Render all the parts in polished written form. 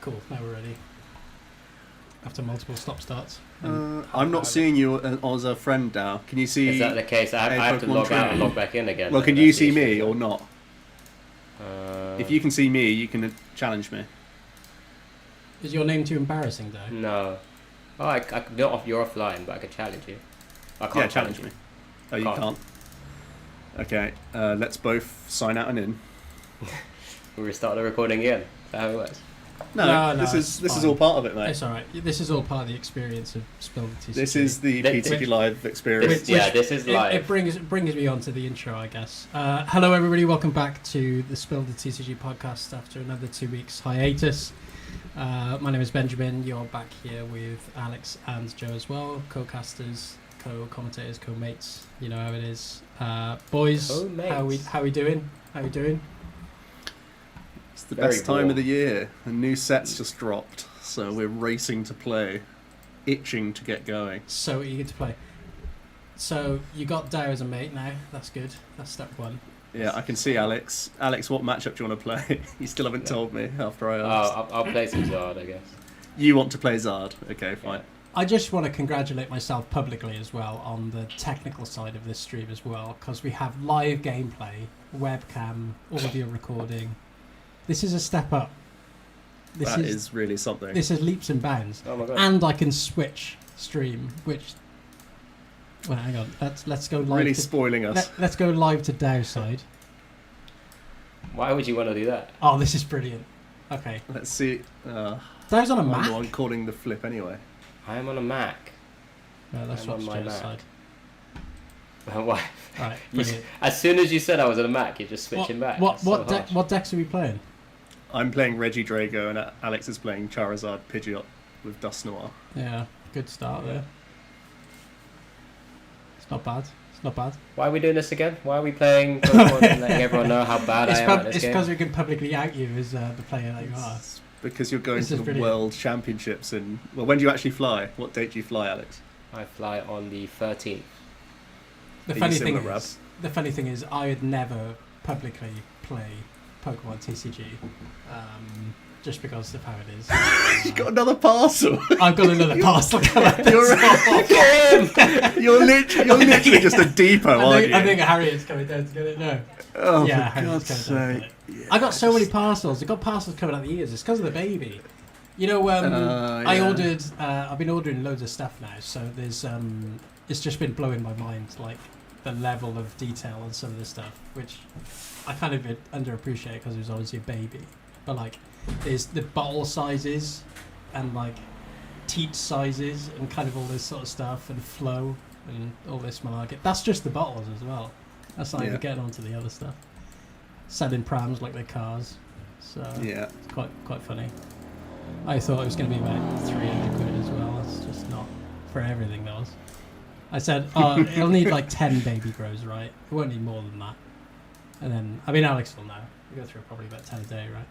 Cool. Now we're ready. After multiple stop starts. I'm not seeing you as a friend now. Can you see? Is that the case? I have to log out and log back in again. Well, can you see me or not? Uh, If you can see me, you can challenge me. Is your name too embarrassing, though? No. Oh, I not you're offline, but I can challenge you. I can't challenge you. me. Oh, you can't. Okay, let's both sign out and in. We'll restart the recording again. Is that how it works? No, this is all part of it, mate. It's alright. This is all part of the experience of SpilltheTeaCG. This is the PTG Live experience. This is live. It brings me on to the intro, I guess. Hello, everybody. Welcome back to the SpilltheTeaCG podcast after another 2 weeks hiatus. My name is Benjamin. You're back here with Alex and Joe as well, co-casters, co-commentators, co-mates. You know how it is. Boys, Co-mates. how we doing? How we doing? It's the best time of the year. A new set's just dropped, so we're racing to play, itching to get going. So eager to play. So you got Dow as a mate now. That's good. That's step one. Yeah, I can see Alex. Alex, what matchup do you want to play? You still haven't told me after I asked. I'll play some Zard, I guess. You want to play Zard? Okay, fine. Yeah. I just want to congratulate myself publicly as well on the technical side of this stream as well, because we have live gameplay, webcam, audio recording. This is a step up. That is really something. This is leaps and bounds. Oh my god. And I can switch stream, which... Well, hang on. Let's go live. Really spoiling us. Let's go live to Dow's side. Why would you want to do that? Oh, this is brilliant. Okay. Let's see. Dow's on a I'm Mac? the one calling the flip anyway. I am on a Mac. No, that's I'm on my Joe's Mac. side. Why? Right, You, brilliant. as soon as you said I was on a Mac, you're just switching back. It's so harsh. What decks are we playing? I'm playing Reggie Drago and Alex is playing Charizard Pidgeot with Dust Noir. Yeah, good start there. It's not bad. It's not bad. Why are we doing this again? Why are we playing Pokemon and letting everyone know how bad I am at this It's game? because we can publicly out you as the player that you are. It's because you're going This to is the brilliant. World Championships in... Well, when do you actually fly? What date do you fly, Alex? I fly on the 13th. The Are funny you thing similar, is, I would never publicly play Pokémon TCG, just because of how it is. You've got another parcel. I've got another parcel coming. You're literally just a depot, aren't you? I think Harriet's coming down to get it now. Oh, Yeah, for Harriet's God's coming down to sake. get it. I got so many parcels. I got parcels coming out the ears. It's because of the baby. You know, I yeah. ordered. I've been ordering loads of stuff now, so there's. It's just been blowing my mind, like the level of detail on some of this stuff, which I kind of underappreciate because it was obviously a baby. But like, there's the bottle sizes, and like teat sizes, and kind of all this sort of stuff, and flow, and all this malarkey. That's just the bottles as well. That's not even getting onto the other stuff. Selling prams like they're cars, so Yeah. it's quite funny. I thought it was going to be about 300 quid as well. It's just not for everything, though. I said, oh, it'll need like 10 baby grows, right? It won't need more than that. And then, I mean, Alex will know. We go through probably about 10 a day, right?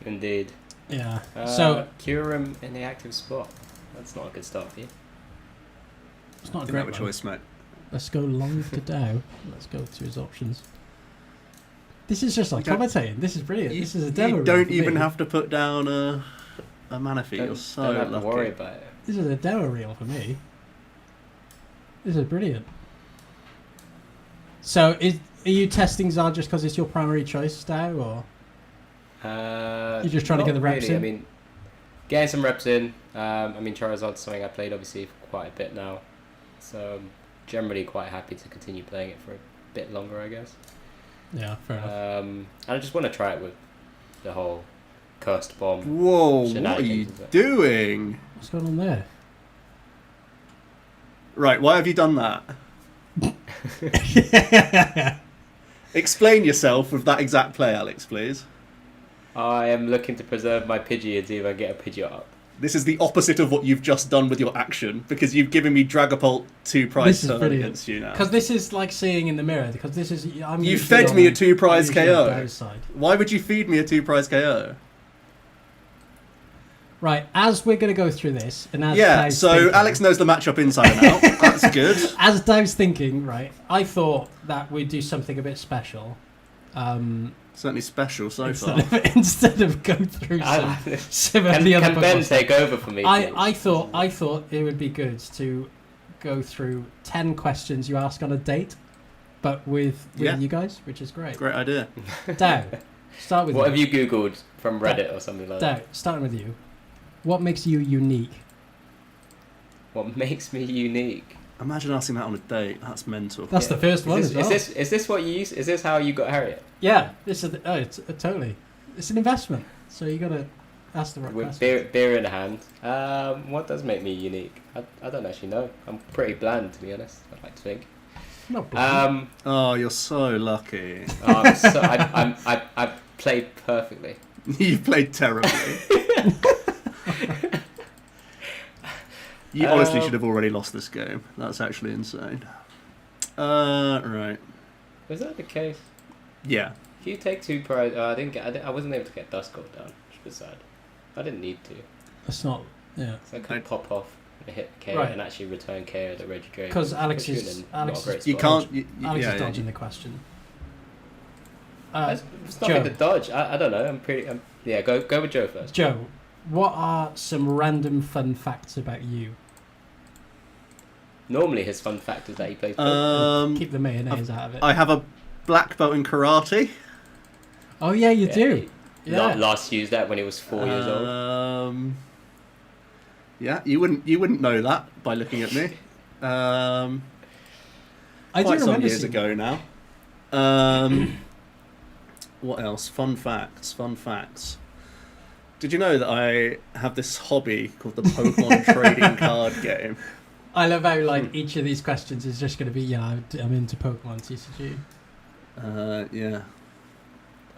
Indeed. Yeah. So Kyurem in the active spot. That's not a good start for you. it's not a Didn't great have a one. choice, mate. Let's go live to Dow. Let's go to his options. This is just like You don't- commentating. This is brilliant. This is a demo. You reel don't for even me. have to put down a mana fee. You're so don't have lucky. to worry about it. This is a demo reel for me. This is brilliant. So, are you testing Zard just because it's your primary choice, Dow, or you're just trying to not get the reps really. in? I mean, getting some reps in. I mean, Charizard's something I played obviously for quite a bit now, so I'm generally quite happy to continue playing it for a bit longer, I guess. Yeah, fair enough. And I just want to try it with the whole cursed bomb. Whoa, what are Shenanigans, you is it? doing? What's going on there? Right, why have you done that? Explain yourself with that exact play, Alex, please. I am looking to preserve my Pidgey and see if I can get a Pidgeot up. This is the opposite of what you've just done with your action, because you've given me Dragapult 2 prize This is turn brilliant. against you now. Because this is like seeing in the mirror. Because this is You usually fed on- me a 2 I'm prize usually on KO. Dow's side. Why would you feed me a 2 prize KO? Right, as we're going to go through this, and as Yeah, Dow's so thinking, Alex knows the matchup inside and out. That's good. as Dow's thinking, right, I thought that we'd do something a bit special. Certainly special so instead far. instead of go through some of the other Can Ben Pokemon take over for me? I thought it would be good to go through 10 questions you ask on a date, but with you guys, which is great. Great idea. Dow, start with What you. have you googled from Reddit or something like that? Dow, starting with you. What makes you unique? What makes me unique? Imagine asking that on a date. That's mental. That's the first one as well. Is this what you use? Is this how you got Harriet? Yeah, it's totally. It's an investment, so you got to ask the right With question. beer in hand. What does make me unique? I don't actually know. I'm pretty bland, to be honest. I'd like to think. Not bad. Oh, you're so lucky. I played perfectly. You played terribly. You honestly should have already lost this game. That's actually insane. Right. Was that the case? Yeah. If you take 2 prizes, I wasn't able to get Dust Gold down, which was sad. I didn't need to. It's not. Yeah. So I could pop off and hit KO Right. and actually return KO at the Reggie Dragon. Because Alex Puts you is in not a great You spot. can't. Alex yeah, is dodging the question. It's nothing to dodge. I don't know. Yeah, go with Joe first. Joe, what are some random fun facts about you? Normally his fun fact is that he plays Pokemon. Keep the mayonnaise out of it. I have a black belt in karate. Oh yeah, you do. he Yeah. Last used that when he was 4 years old. Yeah, you wouldn't know that by looking at me. I do Quite some remember years seeing ago now. What else? Fun facts. Did you know that I have this hobby called the Pokemon trading card game? I love how like each of these questions is just going to be I'm into Pokémon TCG. Yeah.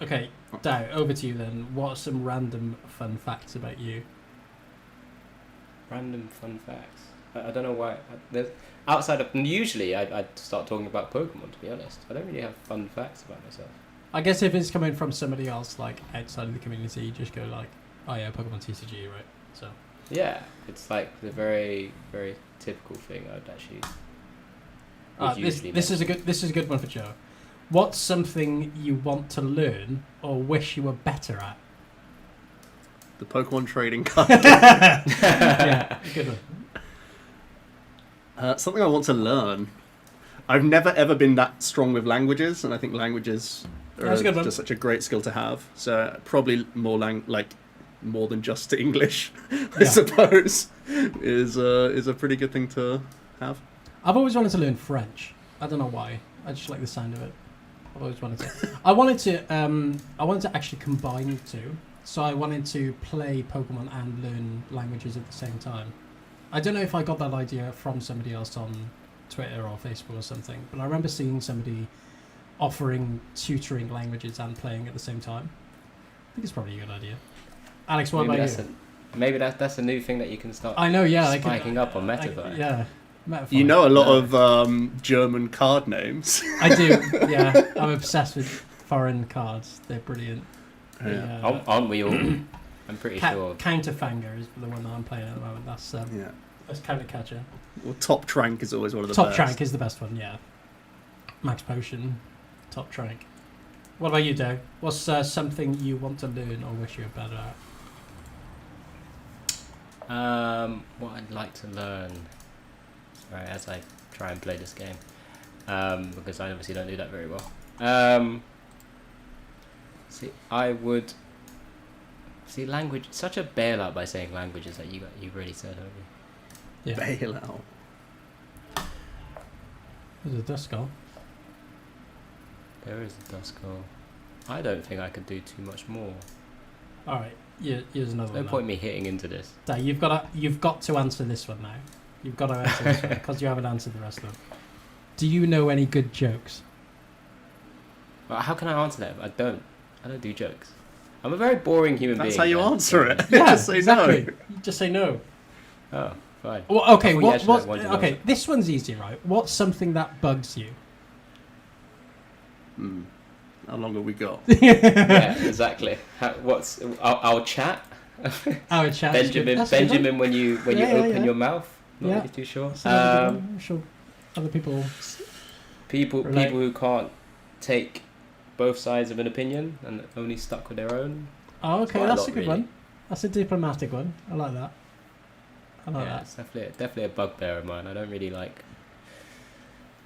Okay, Dow, over to you then. What are some random fun facts about you? Random fun facts. I don't know why. Outside of usually I'd start talking about Pokemon. To be honest, I don't really have fun facts about myself. I guess if it's coming from somebody else like outside of the community, you just go like, oh yeah, Pokemon TCG, right? So. Yeah, it's like the very, very typical thing I'd actually. This is a good one for Joe. What's something you want to learn or wish you were better at? The Pokemon trading card game. Yeah, good one. Something I want to learn. I've never ever been that strong with languages, and I think languages are That's a good one. just such a great skill to have. So probably more than just English, I suppose, is a pretty good thing to have. I've always wanted to learn French. I don't know why. I just like the sound of it. I've always wanted to. I wanted to actually combine the two. So I wanted to play Pokemon and learn languages at the same time. I don't know if I got that idea from somebody else on Twitter or Facebook or something, but I remember seeing somebody offering tutoring languages and playing at the same time. I think it's probably a good idea. Alex, what about you? Maybe that's a new thing that you can start. I know, yeah. Spiking up on Metafire. Yeah. Metafire. You know a lot of German card names. I do, yeah. I'm obsessed with foreign cards. They're brilliant. Yeah. Aren't we all? I'm pretty sure. Counterfanger is the one that I'm playing at the moment. That's Countercatcher. Well, Top Trank is always one of the Top best. Trank is the best one, yeah. Max Potion, Top Trank. What about you, Doe? What's something you want to learn or wish you were better at? What I'd like to learn, right, as I try and play this game, because I obviously don't do that very well. Language. Such a bailout by saying languages that you really said, haven't you? Yeah. Bailout. There's a Duskull. There is a Duskull. I don't think I could do too much more. Alright, here's another No one. point me hitting into this. Dow, you've got to answer this one now. You've got to answer this one because you haven't answered the rest of them. Do you know any good jokes? Well, how can I answer that? I don't do jokes. I'm a very boring human being. That's how you answer it. Yeah, Just say exactly. no. You just say no. Oh, fine. Well, okay, I thought you actually wanted to okay, answer. this one's easy, right? What's something that bugs you? How long have we got? Yeah, exactly. Our chat? Our chat. Benjamin, when you open your mouth. Not Yeah. really too sure. I'm sure other people. People relate. who can't take both sides of an opinion and only stuck with their own. Oh, okay, Quite a that's lot, a good really. one. That's a diplomatic one. I like that. I like Yeah, that. it's definitely a bugbear of mine. I don't really like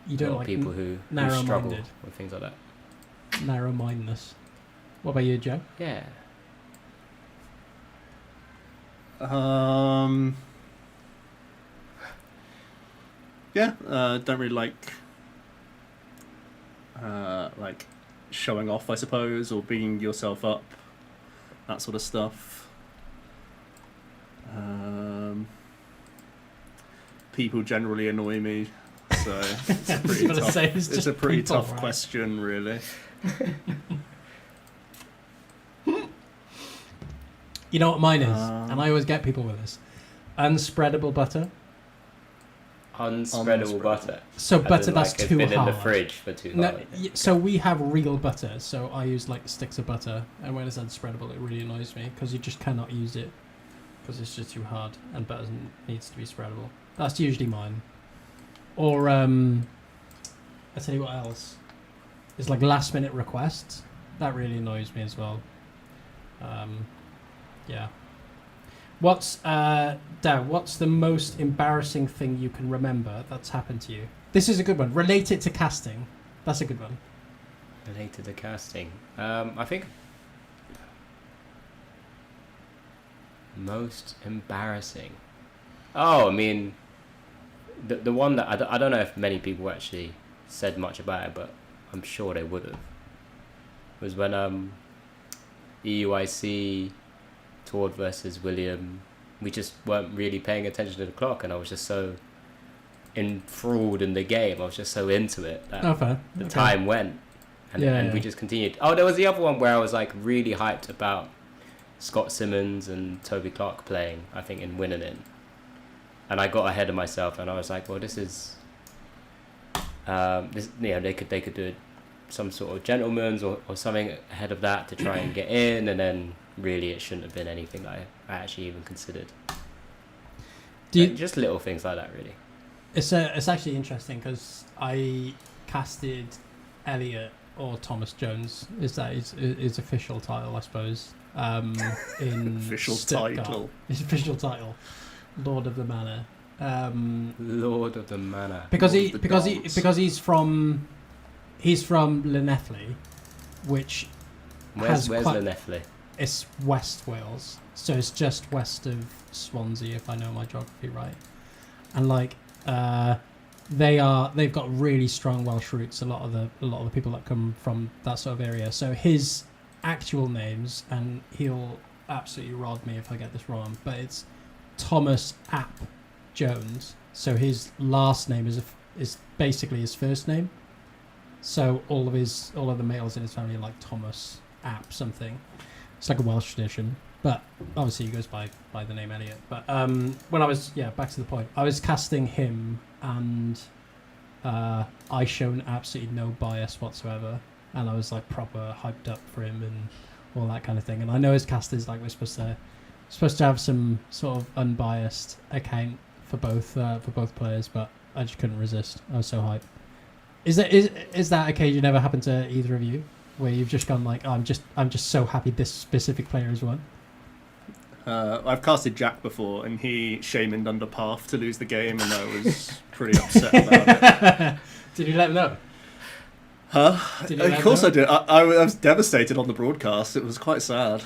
You a don't lot like of people who struggle narrow-minded. with things like that. Narrow-mindedness. What about you, Joe? Yeah. Yeah, don't really like showing off, I suppose, or being yourself up, that sort of stuff. People generally annoy me, so it's a pretty gonna tough. say, it's It's just a pretty people, tough right? question, really. You know what mine is? And I always get people with this. Unspreadable butter. Unspreadable butter. So As butter in, that's like, it's too been hard. in the fridge for too No, long. so we have real butter. So I use like sticks of butter, and when it's unspreadable, it really annoys me because you just cannot use it because it's just too hard, and butter needs to be spreadable. That's usually mine. Or I tell you what else. It's like last minute requests. That really annoys me as well. Yeah. What's what's the most embarrassing thing you can remember that's happened to you? This is a good one. Relate it to casting. That's a good one. Related to casting. I think most embarrassing. Oh, I mean, the one that I don't know if many people actually said much about it, but I'm sure they would have. Was when EUIC Tord versus William, we just weren't really paying attention to the clock, and I was just so enthralled in the game. I was just so into it that Oh, fair. the Okay. time went, and we just continued. Oh, there was the other one where I was like really hyped about Scott Simmons and Toby Clark playing, I think, in Winning In, and I got ahead of myself, and I was like, well, this is this, you know, they could do it, some sort of gentleman's or something ahead of that to try and get in, and then really it shouldn't have been anything that I actually even considered. Just little things like that, really. It's actually interesting because I casted Elliot or Thomas Jones. Is that his official title, I suppose? In Official Stuttgart. title. His official title, Lord of the Manor. Lord of the Manor. Because Lord of the Dance. because he's from Llanelli, which Where's quite- Llanelli? it's West Wales, so it's just west of Swansea, if I know my geography right. And like they've got really strong Welsh roots. A lot of the people that come from that sort of area. So his actual names, and he'll absolutely rod me if I get this wrong, but it's Thomas App Jones. So his last name is basically his first name. So all of the males in his family are like Thomas App something. It's like a Welsh tradition, but obviously he goes by the name Elliot. But when I was back to the point, I was casting him, and I shown absolutely no bias whatsoever, and I was like proper hyped up for him and all that kind of thing. And I know his casters like we're supposed to have some sort of unbiased account for both players, but I just couldn't resist. I was so hyped. Is that occasion ever happened to either of you, where you've just gone like, oh, I'm just so happy this specific player has won? I've casted Jack before, and he shamaned under path to lose the game, and I was pretty upset about it. Did you let him know? Huh? Did you let Of him course know? I did. I was devastated on the broadcast. It was quite sad.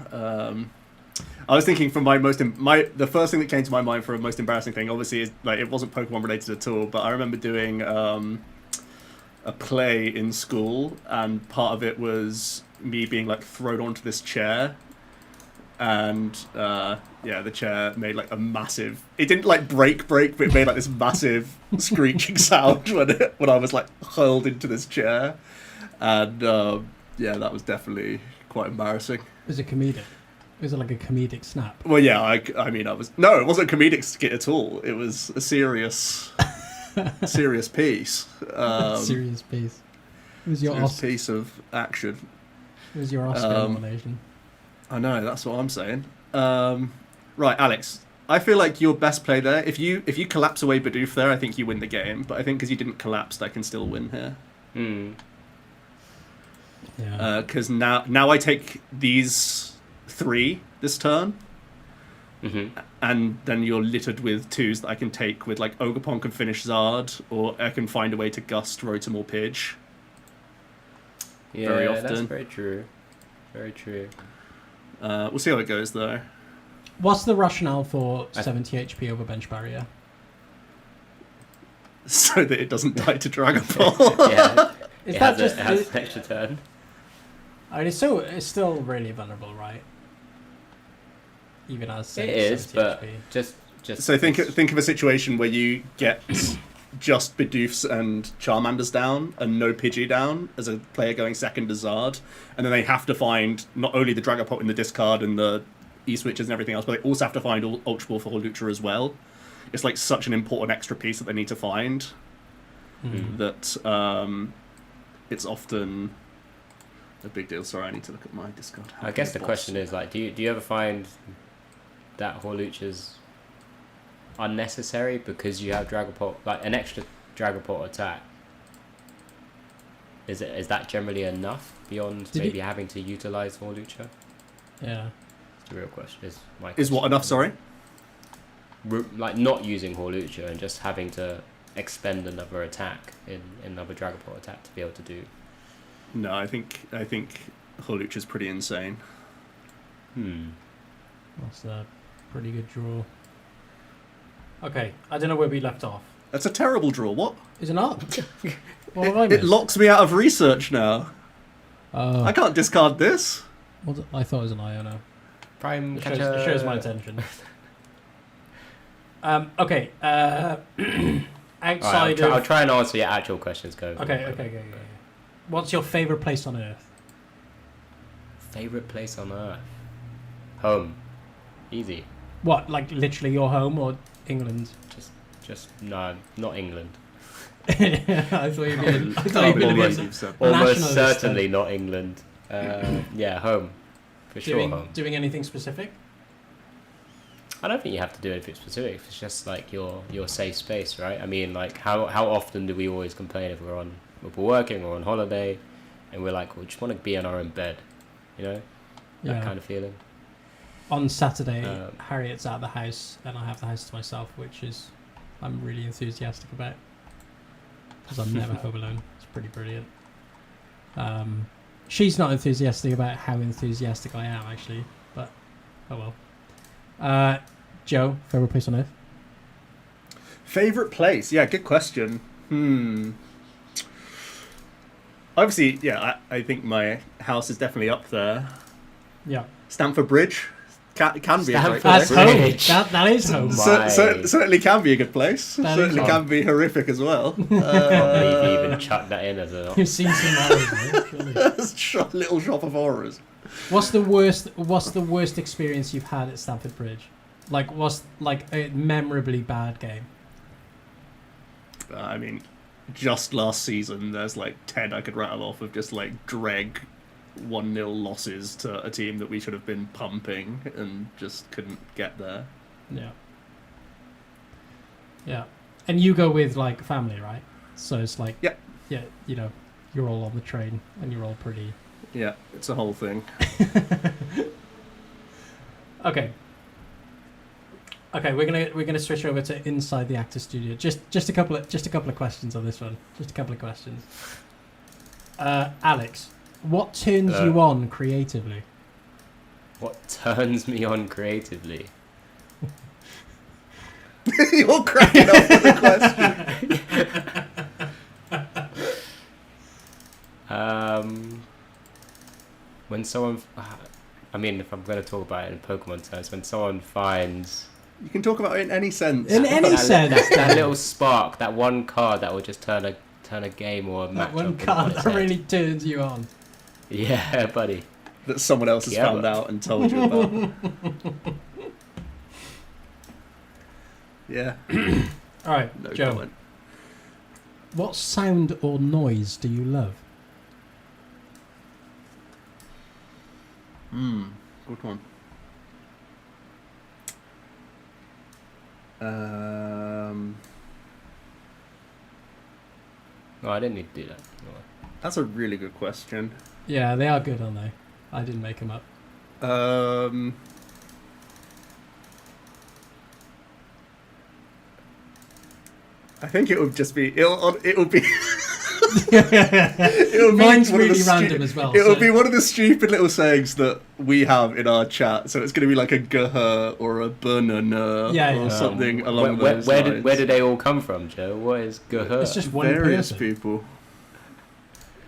I was thinking from the first thing that came to my mind for a most embarrassing thing, obviously, is like it wasn't Pokemon related at all, but I remember doing a play in school, and part of it was me being like thrown onto this chair, and the chair made like a massive. It didn't like break, but it made like this massive screeching sound when I was like hurled into this chair, and that was definitely quite embarrassing. Was it comedic? Was it like a comedic snap? Well, yeah, I mean, it wasn't a comedic skit at all. It was a serious piece. Serious piece. It was your Serious Oscar. piece of action. It was your Oscar nomination. I know, that's what I'm saying. Right, Alex, I feel like your best play there. If you collapse away Bidoof there, I think you win the game. But I think because you didn't collapse, I can still win here. Yeah. Because now I take these 3 this turn, and then you're littered with 2s that I can take with, like, Ogerpon can finish Zard, or I can find a way to Gust, Rotom, or Pidge. Yeah, very often. that's very true. Very true. We'll see how it goes, though. What's the rationale for 70 HP over bench barrier? So that it doesn't die to Dragon Ball. Yeah. Is it that has just? an extra turn. I mean, it's still really vulnerable, right? Even as It is, 70 but HP. just. So think of a situation where you get just Bidoofs and Charmanders down and no Pidgey down as a player going second to Zard, and then they have to find not only the Dragapult in the discard and the E-switches and everything else, but they also have to find Ultra Ball for Hawlucha as well. It's like such an important extra piece that they need to find that it's often a big deal. Sorry, I need to look at my discard. I guess the question is, like, do you ever find that Hawlucha's unnecessary because you have Dragapult, like an extra Dragapult attack? Is that generally enough beyond maybe having to utilize Hawlucha? Yeah. It's the real question. Is what enough? Sorry. Like not using Hawlucha and just having to expend another attack in another Dragapult attack to be able to do. No, I think Hawlucha's pretty insane. That's a pretty good draw. Okay, I don't know where we left off. That's a terrible draw. What? Is it not? What have I missed? It locks me out of research now. Oh. I can't discard this. I thought it was an Iono. Prime It catcher. shows my attention. Okay. Outside I'll of... try and answer your actual questions. Go. Okay. What's your favourite place on Earth? Favorite place on Earth? Home. Easy. What, like literally your home or England? Just no, not England. I thought you'd be Almost certainly not England. Yeah, home. For sure, home. Doing anything specific? I don't think you have to do anything specific. It's just like your safe space, right? I mean, like how often do we always complain if we're working or on holiday, and we're like, we just want to be in our own bed, you know, that kind of feeling. On Saturday, Harriet's out of the house, and I have the house to myself, which is I'm really enthusiastic about because I'm never home alone. It's pretty brilliant. She's not enthusiastic about how enthusiastic I am, actually, but oh well. Joe, favourite place on Earth? Favourite place? Yeah, good question. Obviously, yeah, I think my house is definitely up there. Yeah. Stamford Bridge can be a great That's place. home. That is home. Certainly can be a good place. Certainly can be horrific as well. You even chuck that in as a... You've seen some horrors, mate. Little shop of horrors. What's the worst experience you've had at Stamford Bridge? Like, what's like a memorably bad game? I mean, just last season, there's like 10 I could rattle off of just like dreg 1-0 losses to a team that we should have been pumping and just couldn't get there. Yeah. And you go with like family, right? So it's like, yeah, you know, you're all on the train and you're all pretty. Yeah, it's a whole thing. Okay, we're gonna switch over to inside the actor studio. Just a couple of questions on this one. Just a couple of questions. Alex, what turns you on creatively? What turns me on creatively? You're cracking up with the question. When someone, I mean, if I'm going to talk about it in Pokemon terms, when someone finds... You can talk about it in any sense. In any sense. That little spark, that one card that will just turn a game or a match. That one card that really turns you on. Yeah, buddy. That someone else has found out and told you about. Yeah. All right, no Joe. Comment. What sound or noise do you love? Good one. No, I didn't need to do that. No. That's a really good question. Yeah, they are good, aren't they? I didn't make them up. I think it would just be it'll be Mine's really random as well. It'll be one of the stupid little sayings that we have in our chat. So it's going to be like a guh or a banana or something along those lines. Where did they all come from, Joe? What is guh? It's just one Various person. people.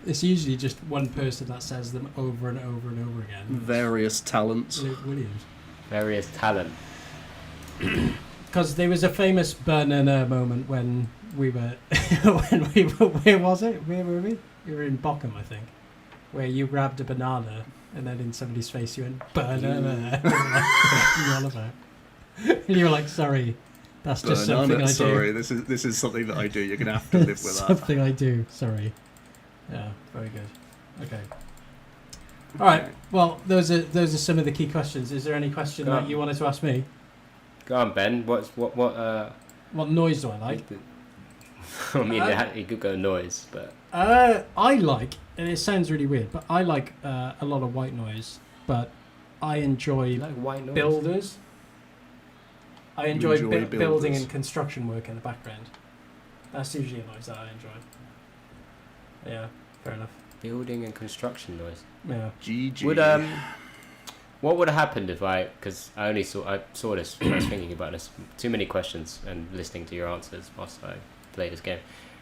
It's usually just one person that says them over and over and over again. Various talents. Luke Williams. Various talent. Because there was a famous banana moment when we were, where was it? Where were we? We were in Bochum, I think, where you grabbed a banana and then in somebody's face you went, banana. And you were like, sorry, that's just something I do. Sorry, this is something that I do. You're going to have to live with that. Something I do, sorry. Yeah, very good. Okay. All right. Well, those are some of the key questions. Is there any question that you wanted to ask me? Go on, Ben. What noise do I like? I mean, it could go noise, but I like, and it sounds really weird, but I like a lot of white noise. But I enjoy like white noise? builders. I enjoy builders. building and construction work in the background. That's usually a noise that I enjoy. Yeah, fair enough. Building and construction noise. Yeah. GG. What would have happened if because I saw this when I was thinking about this, too many questions and listening to your answers whilst I play this game.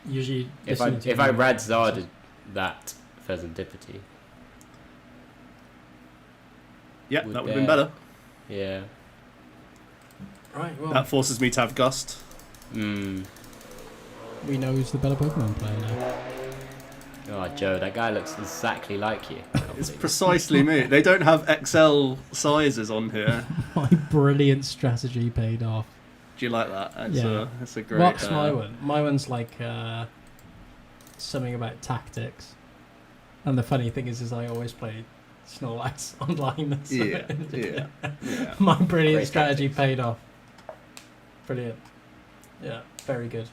Usually, if I Radzarded that Pheasantipity. Yeah, that would have been better. Yeah. Right, well. That forces me to have Gust. Mm. We know who's the better Pokemon player now. Oh, Joe, that guy looks exactly like you. It's precisely me. They don't have XL sizes on here. My brilliant strategy paid off. Do you like that? It's a great... What's my one? My one's like something about tactics. And the funny thing is I always play Snorlax online. So yeah. My brilliant Great strategy tactics. paid off. Brilliant. Yeah, very good.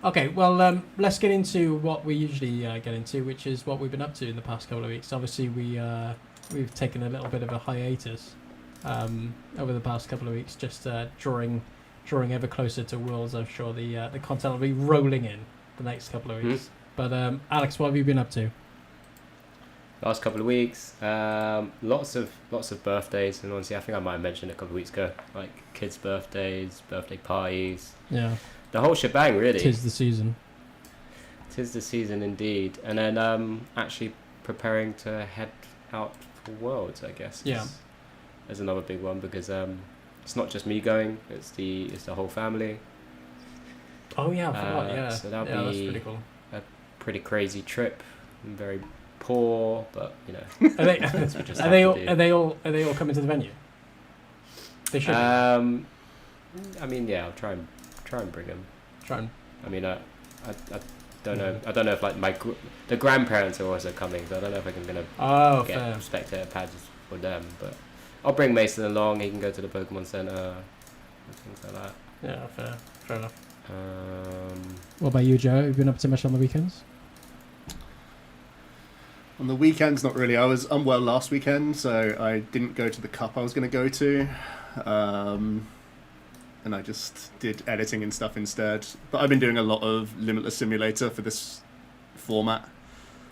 Okay, well, let's get into what we usually get into, which is what we've been up to in the past couple of weeks. Obviously, we've taken a little bit of a hiatus over the past couple of weeks, just drawing ever closer to Worlds. I'm sure the content will be rolling in the next couple of weeks. But Alex, what have you been up to? Last couple of weeks, lots of birthdays, and honestly, I think I might have mentioned a couple of weeks ago, like kids' birthdays, birthday parties. Yeah. The whole shebang, really. 'Tis the season. 'Tis the season indeed. And then actually preparing to head out for Worlds, I guess. Yeah. There's another big one because it's not just me going, it's the whole family. Oh yeah, I forgot, yeah. So that'll yeah, that's be pretty cool. a pretty crazy trip. I'm very poor, but you know. Are they, that's what we just are have they to all do. are they all coming to the venue? They should. I mean, yeah, I'll try and bring them. Try and. I mean, I don't know. I don't know if like the grandparents are also coming, so I don't know if I'm gonna get spectator pads for them. But I'll bring Mason along. He can go to the Pokemon Center and things like that. Yeah, fair enough. Um, What about you, Joe? Have you been up to much on the weekends? On the weekends, not really. I was unwell last weekend, so I didn't go to the cup I was going to go to. And I just did editing and stuff instead. But I've been doing a lot of Limitless Simulator for this format.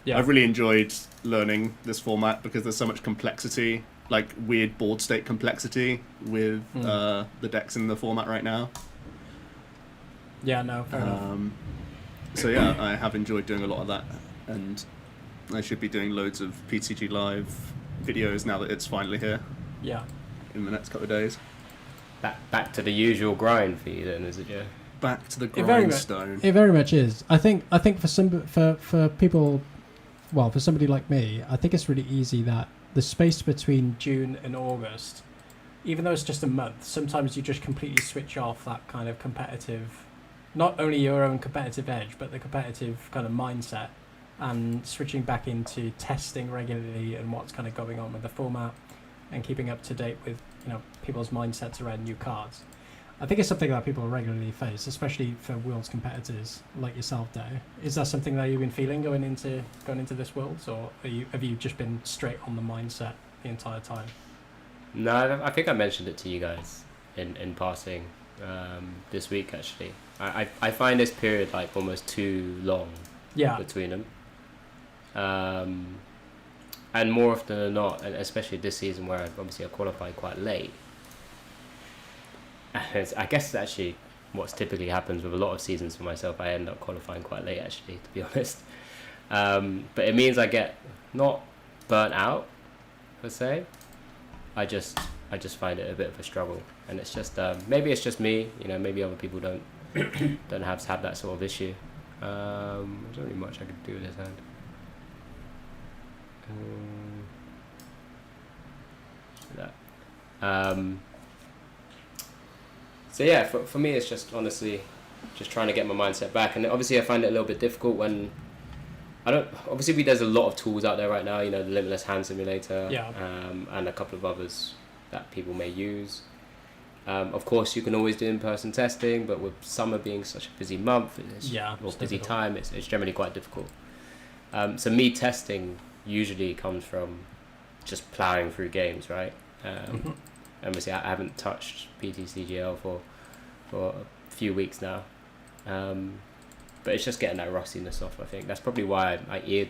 Yeah. I've really enjoyed learning this format because there's so much complexity, like weird board state complexity with the decks in the format right now. Yeah, no, fair enough. So yeah, I have enjoyed doing a lot of that, and I should be doing loads of PTG Live videos now that it's finally here. Yeah. In the next couple of days. Back to the usual grind for you then, is it, Joe? Back to the grindstone. It very much is. I think for people, well, for somebody like me, I think it's really easy that the space between June and August, even though it's just a month, sometimes you just completely switch off that kind of competitive, not only your own competitive edge, but the competitive kind of mindset, and switching back into testing regularly and what's kind of going on with the format and keeping up to date with, you know, people's mindsets around new cards. I think it's something that people regularly face, especially for Worlds competitors like yourself, Dave. Is that something that you've been feeling going into this Worlds, or have you just been straight on the mindset the entire time? No, I think I mentioned it to you guys in passing this week, actually. I find this period like almost too long between them. And more often than not, and especially this season where I qualified quite late, I guess it's actually what's typically happens with a lot of seasons for myself. I end up qualifying quite late, actually, to be honest. But it means I get not burnt out per se. I just find it a bit of a struggle, and it's just maybe it's just me. Maybe other people don't have that sort of issue. There's not really much I could do with this hand. So yeah, for me it's just honestly just trying to get my mindset back, and obviously I find it a little bit difficult when obviously there's a lot of tools out there right now, the Limitless Hand Simulator, and a couple of others that people may use. Of course you can always do in-person testing, but with summer being such a busy month, or busy time, it's generally quite difficult. So me testing usually comes from just ploughing through games, right? Obviously I haven't touched PTCGL for a few weeks now, but it's just getting that rustiness off. I think that's probably why I ear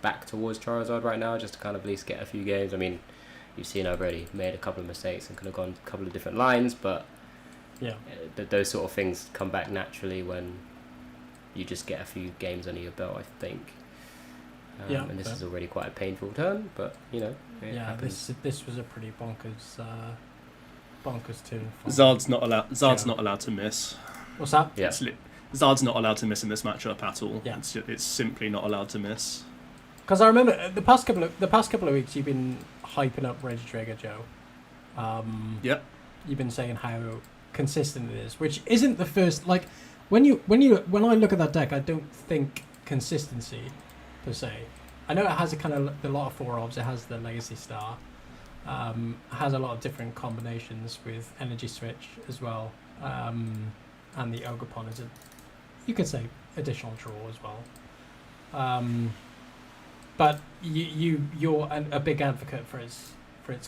back towards Charizard right now, just to kind of at least get a few games. I mean, you've seen I've already made a couple of mistakes and could have gone a couple of different lines, but those sort of things come back naturally when you just get a few games under your belt, I think. And this is already quite a painful turn, but this was a pretty bonkers turn. Zard's not allowed to miss. What's that? Yeah. Zard's not allowed to miss in this matchup at all. Yeah. It's simply not allowed to miss. Because I remember the past couple of weeks you've been hyping up Regidrago, Joe. Yep. You've been saying how consistent it is, which isn't the first. Like when I look at that deck, I don't think consistency per se. I know it has a lot of 4-ofs. It has the Legacy Star. Has a lot of different combinations with Energy Switch as well, and the Ogerpon is you could say additional draw as well. But you're a big advocate for its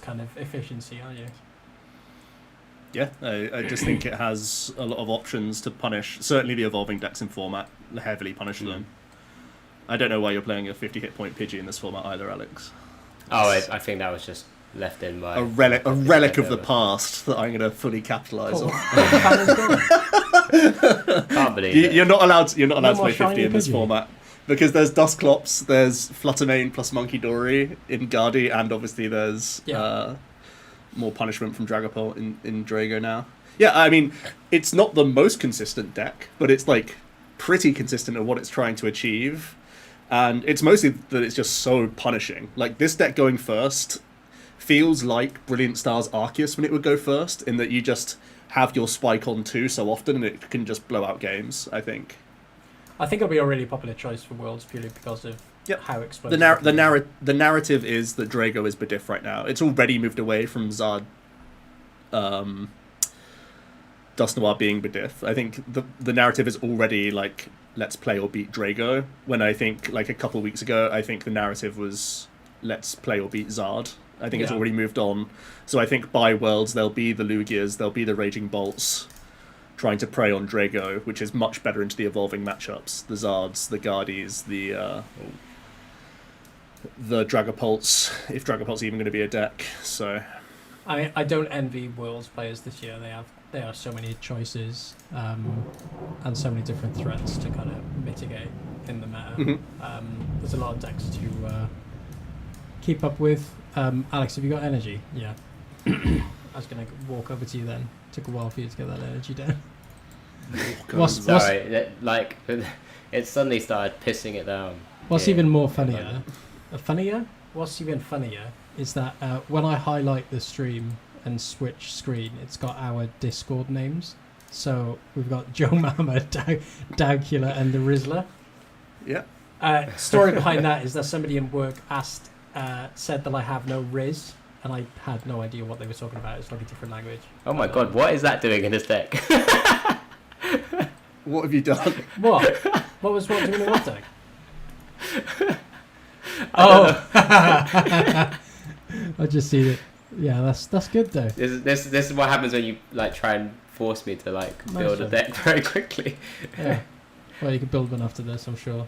kind of efficiency, aren't you? Yeah, I just think it has a lot of options to punish. Certainly the evolving decks in format heavily punish them. I don't know why you're playing a 50 hit point Pidgey in this format either, Alex. I think that was just left in by a relic of the past that I'm going to fully capitalise on. Can't believe it. You're not allowed to play 50 in this format because there's Dusclops, there's Fluttermane plus Monkey Dory in Guardy, and obviously there's more punishment from Dragapult in Drago now. Yeah, I mean, it's not the most consistent deck, but it's like pretty consistent at what it's trying to achieve. And it's mostly that it's just so punishing. Like, this deck going first feels like Brilliant Stars Arceus when it would go first, in that you just have your spike on 2 so often and it can just blow out games, I think. I think it'll be a really popular choice for Worlds purely because of how explosive the narrative is that Drago is Bediff right now. It's already moved away from Zard Dusknoir being Bediff. I think the narrative is already like, let's play or beat Drago, when I think like a couple of weeks ago I think the narrative was let's play or beat Zard. I think it's already moved on. So I think by Worlds there'll be the Lugias, there'll be the Raging Bolts trying to prey on Drago, which is much better into the evolving matchups. The Zards, the Guardies, the Dragapults, if Dragapult's even going to be a deck. So I don't envy Worlds players this year. They have so many choices and so many different threats to kind of mitigate in the meta. There's a lot of decks to keep up with. Alex, have you got energy? Yeah. I was going to walk over to you then. Took a while for you to get that energy down. Sorry, like it suddenly started pissing it down. What's even more funnier? What's even funnier is that when I highlight the stream and switch screen, it's got our Discord names. So we've got Joe Mama, Dagula, and the Rizzler. Yeah. Story behind that is that somebody in work said that I have no Riz, and I had no idea what they were talking about. It's like a different language. Oh my god, what is that doing in his deck? What have you done? What? What was what doing in what deck? Oh, I just seen it. Yeah, that's good though. This is what happens when you like try and force me to like build a deck very quickly. Yeah. Well, you can build one after this, I'm sure.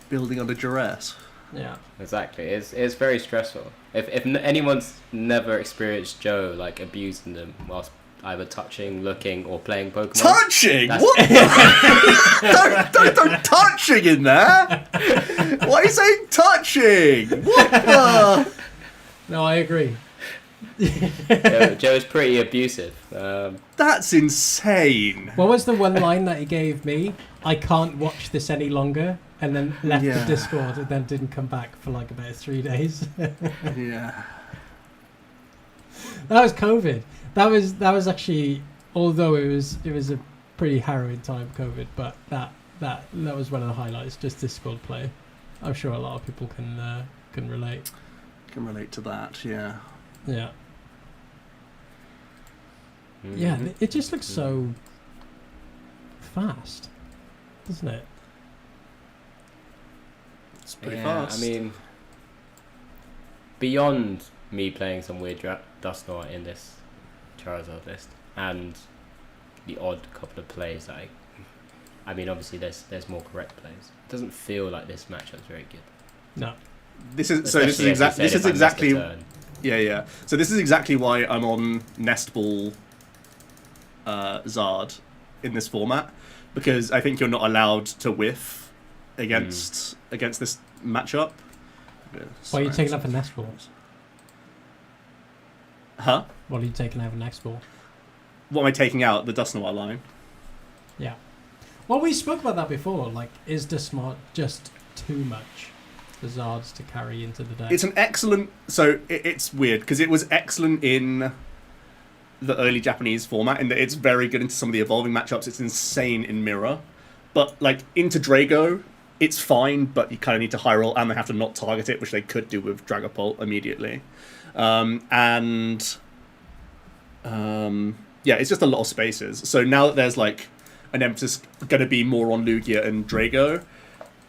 Building under duress. Yeah. Exactly. It's very stressful. If anyone's never experienced Joe like abusing them whilst either touching, looking, or playing Pokemon. Touching? What? don't touching in there. Why are you saying touching? What the? No, I agree. Joe is pretty abusive. That's insane. What was the one line that he gave me? I can't watch this any longer, and then left the Discord and then didn't come back for like about 3 days. Yeah. That was COVID. That was actually, although it was a pretty harrowing time, COVID, but that was one of the highlights. Just Discord play. I'm sure a lot of people can relate. Can relate to that. Yeah. Yeah. Mm-hmm. Yeah. It just looks so fast, doesn't it? It's pretty fast. I mean, beyond me playing some weird Dusknoir in this Charizard list and the odd couple of plays that I mean obviously there's more correct plays. It doesn't feel like this matchup's very good. No. This is exactly yeah. So this is exactly why I'm on Nest Ball Zard in this format, because I think you're not allowed to whiff against this matchup. Why are you taking up a Nest Ball? Huh? What are you taking out of a Nest Ball? What am I taking out? The Dusknoir line. Yeah. Well, we spoke about that before. Like, is Dusknoir just too much for Zards to carry into the deck? It's an excellent... So, it's weird, because it was excellent in the early Japanese format, in that it's very good into some of the evolving matchups. It's insane in Mirror. But, like, into Drago, it's fine, but you kind of need to high roll, and they have to not target it, which they could do with Dragapult immediately. Yeah, it's just a lot of spaces. So now that there's like an emphasis going to be more on Lugia and Drago,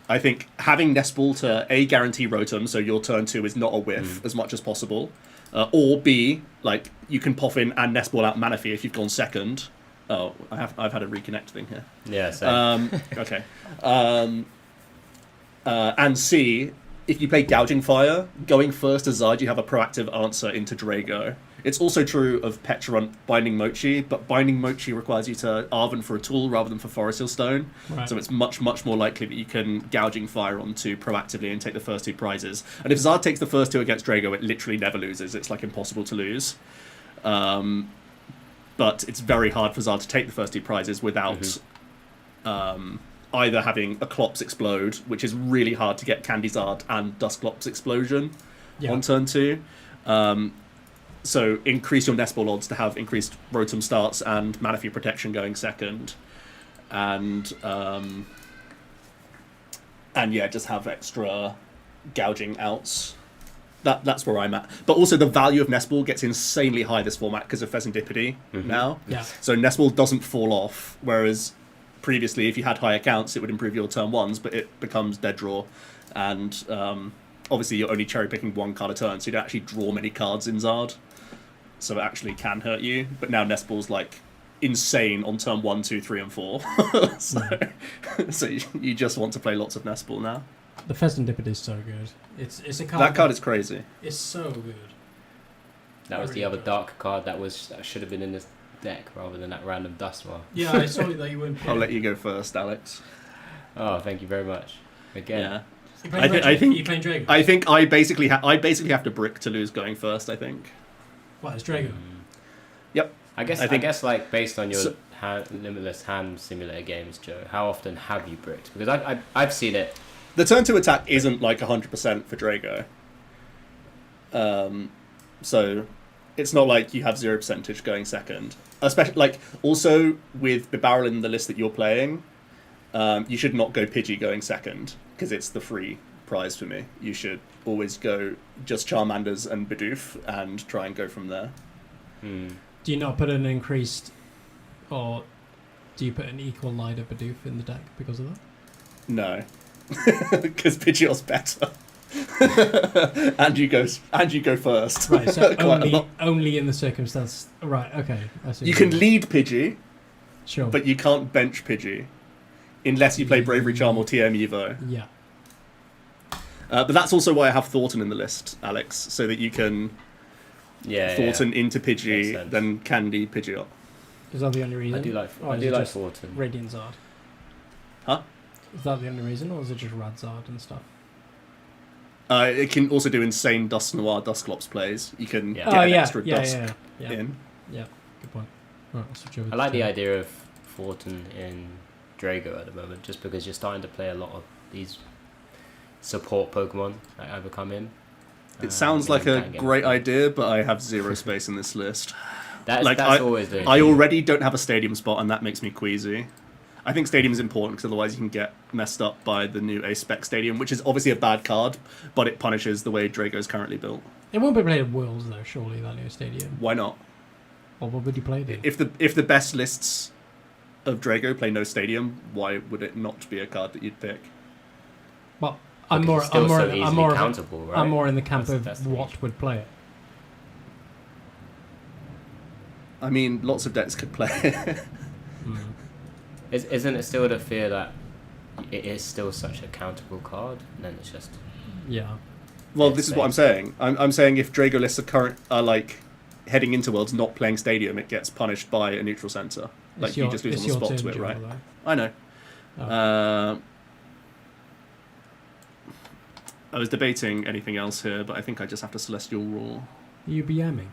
I think having Nest Ball to A, guarantee Rotom, so your turn 2 is not a whiff as much as possible, or B, like you can pop in and Nest Ball out Manaphy if you've gone second. Oh, I've had a reconnect thing here. Yeah, same. Okay. And C, if you play Gouging Fire, going first as Zard, you have a proactive answer into Drago. It's also true of Petrarunt Binding Mochi, but Binding Mochi requires you to Arven for a tool rather than for Forest Hill Stone. Right. So it's much, much more likely that you can Gouging Fire onto proactively and take the first 2 prizes. And if Zard takes the first 2 against Drago, it literally never loses. It's like impossible to lose. But it's very hard for Zard to take the first 2 prizes without either having a Clops explode, which is really hard to get Candy Zard and Dusclops explosion on turn 2. So increase your Nest Ball odds to have increased Rotom starts and Manaphy protection going second, and yeah, just have extra gouging outs. That's where I'm at. But also the value of Nest Ball gets insanely high this format because of Pheasantipity now. Yeah. So Nest Ball doesn't fall off, whereas previously if you had high accounts it would improve your turn 1s, but it becomes dead draw, and obviously you're only cherry picking 1 card a turn, so you don't actually draw many cards in Zard. So it actually can hurt you. But now Nest Ball's like insane on turn 1, 2, 3, and 4. So you just want to play lots of Nest Ball now. The Pheasantipity is so good. It's a card. That card is crazy. It's so good. That was the other dark card that should have been in this deck rather than that random Dusknoir. Yeah, I saw that you wouldn't. I'll let you go first, Alex. Oh, thank you very much. Again. Yeah. I think you playing Drago. I think I basically have to brick to lose going first. I think. What is Drago? Yep. I guess like based on your limitless hand simulator games, Joe, how often have you bricked? Because I've seen it. The turn 2 attack isn't like 100% for Drago. So it's not like you have 0% going second. Especially like also with Bibarel in the list that you're playing, you should not go Pidgey going second because it's the free prize for me. You should always go just Charmanders and Bidoof and try and go from there. Hmm. Do you not put an increased, or do you put an equal line of Bidoof in the deck because of that? No, because Pidgeot's better. and you go first. Right, so only in the circumstance. Right, okay. I see. You can lead Pidgey, sure, but you can't bench Pidgey unless you play Bravery Charm or TM Evo. Yeah. But that's also why I have Thornton in the list, Alex, so that you can Thornton into Pidgey, then Candy Pidgeot. Is that the only reason? I do like Thornton. Radiant Zard. Huh? Is that the only reason, or is it just Rad Zard and stuff? It can also do insane Dust Noir, Dusclops plays. You can get an extra Dusk in. Yeah, good point. Right, I'll switch over I like the idea of Thornton in Drago at the moment, just because you're starting to play a lot of these support Pokemon that overcome him. It sounds like a great idea, but I have zero space in this list. That's always the issue. I already don't have a stadium spot, and that makes me queasy. I think stadium is important because otherwise you can get messed up by the new A-Spec stadium, which is obviously a bad card, but it punishes the way Drago is currently built. It won't be played at Worlds though, surely, that new stadium. Why not? Or what would you play then? If the best lists of Drago play no stadium, why would it not be a card that you'd pick? Well, I'm more in the camp of what would play it. I mean, lots of decks could play it. Isn't it still the fear that it is still such a countable card, and then it's just... Yeah. Well, this is what I'm saying. I'm saying if Drago lists are like heading into Worlds not playing Stadium, it gets punished by a neutral center. Like you just lose on the spot to it, right? Though. I know. Oh. I was debating anything else here, but I think I just have to Celestial Roar. Are you BMing?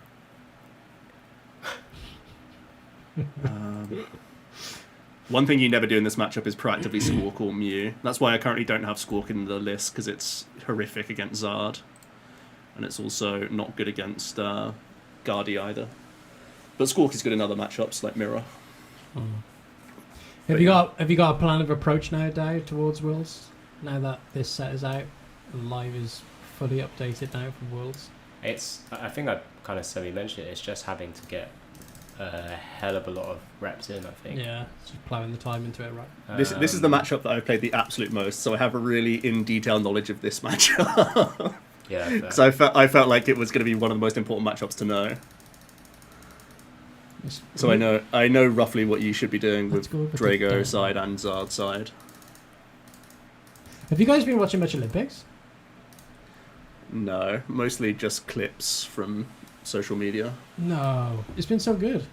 One thing you never do in this matchup is proactively Squawk or Mew. That's why I currently don't have Squawk in the list, because it's horrific against Zard. And it's also not good against Guardy either. But Squawk is good in other matchups, like Mirror. Have you got a plan of approach now, Dow, towards Worlds? Now that this set is out and Live is fully updated now for Worlds? I think I kind of semi-mentioned it, it's just having to get a hell of a lot of reps in, I think. Yeah, just ploughing the time into it, right? This is the matchup that I've played the absolute most, so I have a really in-detail knowledge of this matchup. Yeah, because I felt like it was going to be one of the most important matchups to know. So I know roughly what you should be doing with Drago side and Zard side. Have you guys been watching much Olympics? No, mostly just clips from social media. No, it's been so good.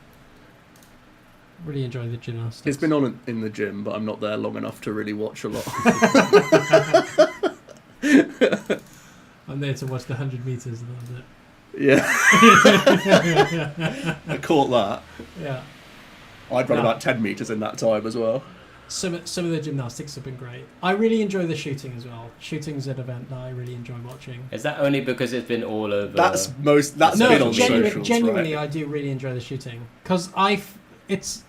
Really enjoy the gymnastics. It's been on in the gym, but I'm not there long enough to really watch a lot. I'm there to watch the 100 meters, and that's it. Yeah. I caught that. Yeah. I'd run about 10 meters in that time as well. Some of the gymnastics have been great. I really enjoy the shooting as well. Shooting's an event that I really enjoy watching. Is that only because it's been all over? That's been on socials, genuinely, right? I do really enjoy the shooting because it's.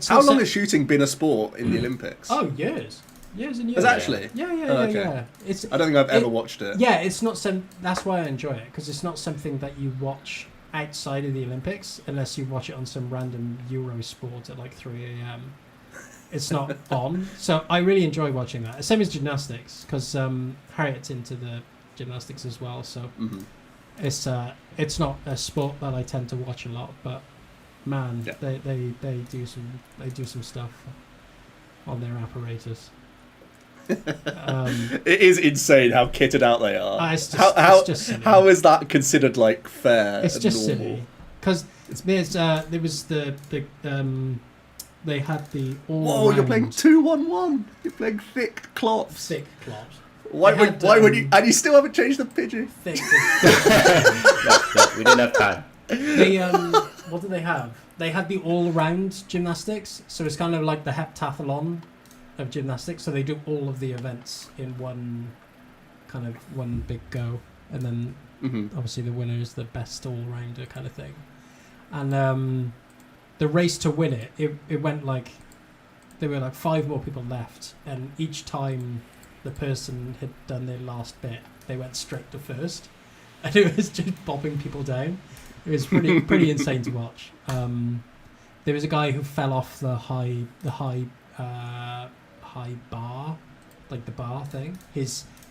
How long has shooting been a sport in the Olympics? Oh, years and years. Has actually? Yeah. Okay. Yeah. I don't think I've ever watched it. Yeah, it's not that's why I enjoy it, because it's not something that you watch outside of the Olympics unless you watch it on some random Euro sport at like 3 a.m. It's not on, so I really enjoy watching that. Same as gymnastics, because Harriet's into the gymnastics as well. So it's not a sport that I tend to watch a lot, but man, they do some stuff on their apparatus. It is insane how kitted out they are. It's just silly. How is that considered like fair? It's and just normal? silly because there was the they had the all. Whoa! You're playing 2-1-1. You're playing thick clops. Thick clops. Why would you? And you still haven't changed the Pidgey. Thick. No, we didn't have time. They what did they have? They had the all-round gymnastics, so it's kind of like the heptathlon of gymnastics. So they do all of the events in one big go, and then obviously the winner is the best all-rounder kind of thing. And the race to win it went like there were like 5 more people left, and each time the person had done their last bit, they went straight to first, and it was just bobbing people down. It was pretty insane to watch. There was a guy who fell off the high bar, like the bar thing.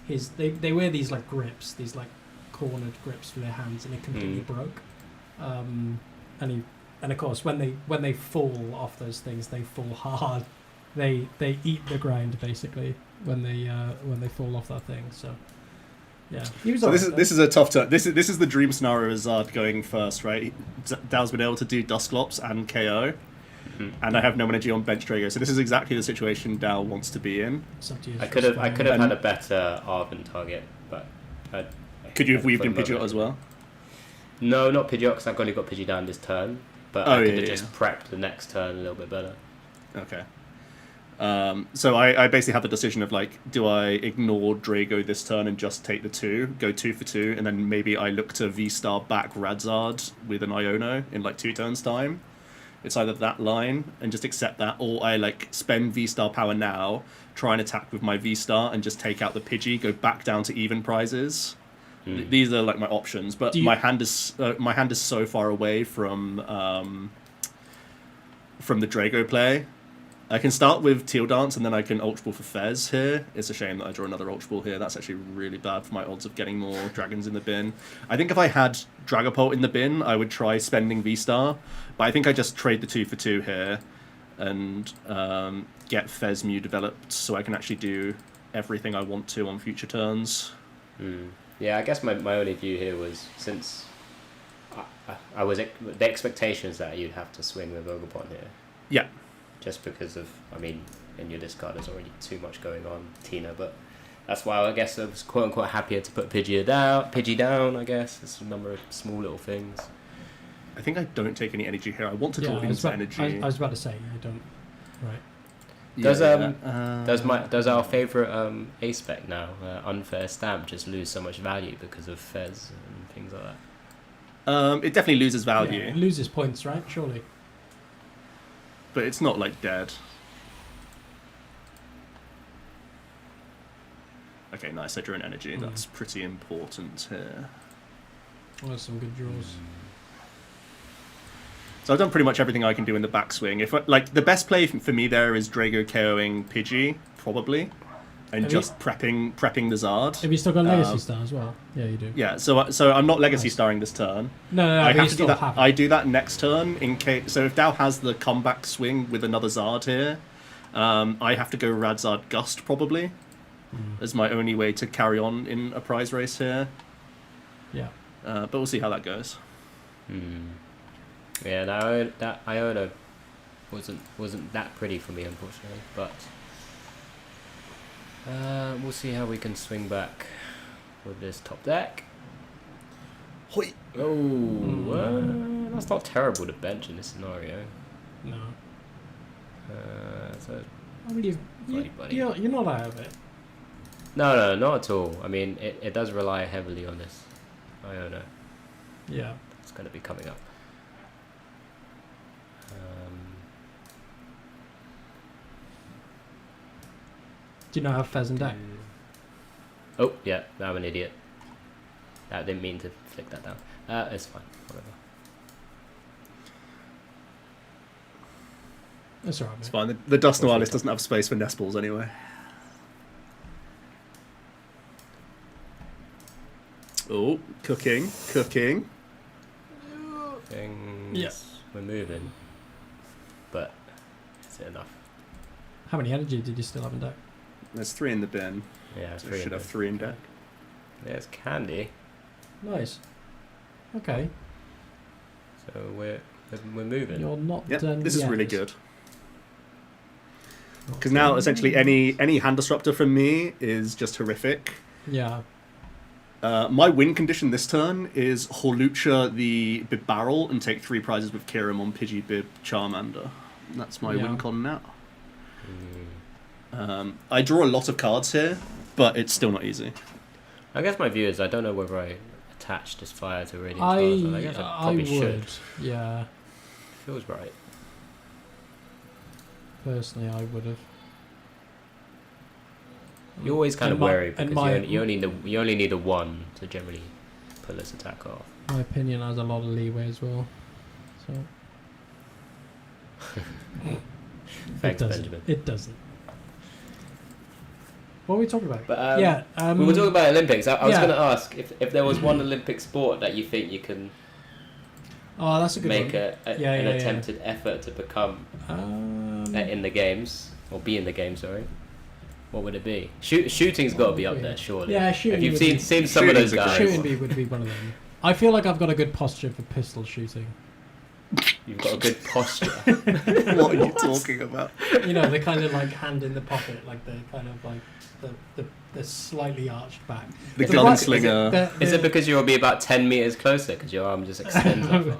They wear these like grips, these like cornered grips for their hands, and it completely broke. And of course when they fall off those things, they fall hard. They eat the ground basically when they fall off that thing. So yeah, so this is a tough turn. This is the dream scenario as Zard going first, right? Dow's been able to do Dusclops and KO, and I have no energy on bench Drago. So this is exactly the situation Dow wants to be in. I could have had a better Arven target, but could you have weaved in Pidgeot as well? No, not Pidgeot, because I've only got Pidgey down this turn. But I could have just prepped the next turn a little bit better. Okay. So I basically have the decision of like, do I ignore Drago this turn and just take the 2, go 2 for 2, and then maybe I look to V-Star back Radzard with an Iono in like 2 turns time. It's either that line and just accept that, or I like spend V-Star power now, try and attack with my V-Star and just take out the Pidgey, go back down to even prizes. These are like my options, but my hand is so far away from the Drago play. I can start with Teal Dance and then I can Ultra Ball for Fez here. It's a shame that I draw another Ultra Ball here. That's actually really bad for my odds of getting more dragons in the bin. I think if I had Dragapult in the bin, I would try spending V-Star, but I think I just trade the 2 for 2 here and get Fez Mew developed so I can actually do everything I want to on future turns. Yeah, I guess my only view here was, since I was the expectations that you'd have to swing with Vogapon here. Yeah. Just because of, I mean, in your discard there's already too much going on, Tina, but that's why I guess I was quote unquote happier to put Pidgey down, I guess. There's a number of small little things. I think I don't take any energy here. I want to draw into energy. I was about to say, you don't, right. Does our favourite ace spec now, Unfair Stamp, just lose so much value because of Fez and things like that? It definitely loses value. Yeah, it loses points, right? Surely. But it's not like dead. Okay, nice. I drew an energy. That's pretty important here. Well, there's some good draws. So I've done pretty much everything I can do in the backswing. If like the best play for me there is Drago KOing Pidgey, probably, and prepping the Zard. Have you still got Legacy Star as well? Yeah, you do. Yeah, so I'm not Legacy Starring this turn. No, I have to do that. I do that next turn in case. So if Dow has the comeback swing with another Zard here, I have to go Radzard Gust probably, as my only way to carry on in a prize race here. Yeah. But we'll see how that goes. Yeah, that Iono wasn't that pretty for me, unfortunately, but we'll see how we can swing back with this top deck. Hoi. Oh, that's not terrible to bench in this scenario. No. So I mean, you're not out of it. No, not at all. I mean, it does rely heavily on this Iono. Yeah. It's going to be coming up. Do you not have Pheasant deck? Oh, yeah, I'm an idiot. I didn't mean to flick that down. It's fine, whatever. That's alright, It's fine. The Dust Noir list doesn't have space for nest balls anyway. Oh, cooking. Things. Yeah. We're moving. But is it enough? How many energy did you still have in deck? There's 3 in the bin. Yeah, so should have 3 in deck. There's Candy. Nice. Okay. So we're moving. You're not done This is yet. really good. Because now essentially any hand disruptor from me is just horrific. Yeah. My win condition this turn is Hawlucha the Bib Barrel and take 3 prizes with Kirim on Pidgey Bib Charmander. That's my win con now. I draw a lot of cards here, but it's still not easy. I guess my view is I don't know whether I attach this fire to Radiant I guess I probably should. Yeah. Feels right. Personally, I would have. You're always kind of wary because you only need a 1 to generally pull this attack off. My opinion has a lot of leeway as well. So Thanks, Benjamin. It doesn't. What are we talking about? But, yeah, we were talking about Olympics. I was going to ask if there was one Olympic sport that you think you can that's a good make one. an attempted effort to become in the games, or be in the game, sorry. What would it be? Shooting's got to be up there, surely. Yeah, shooting. If you've seen some of those guys. Shooting would be one of them. I feel like I've got a good posture for pistol shooting. You've got a good posture. What are you talking about? You know, the kind of like hand in the pocket, like the kind of like the slightly arched back. The gunslinger. Is it because you'll be about 10 meters closer because your arm just extends that far?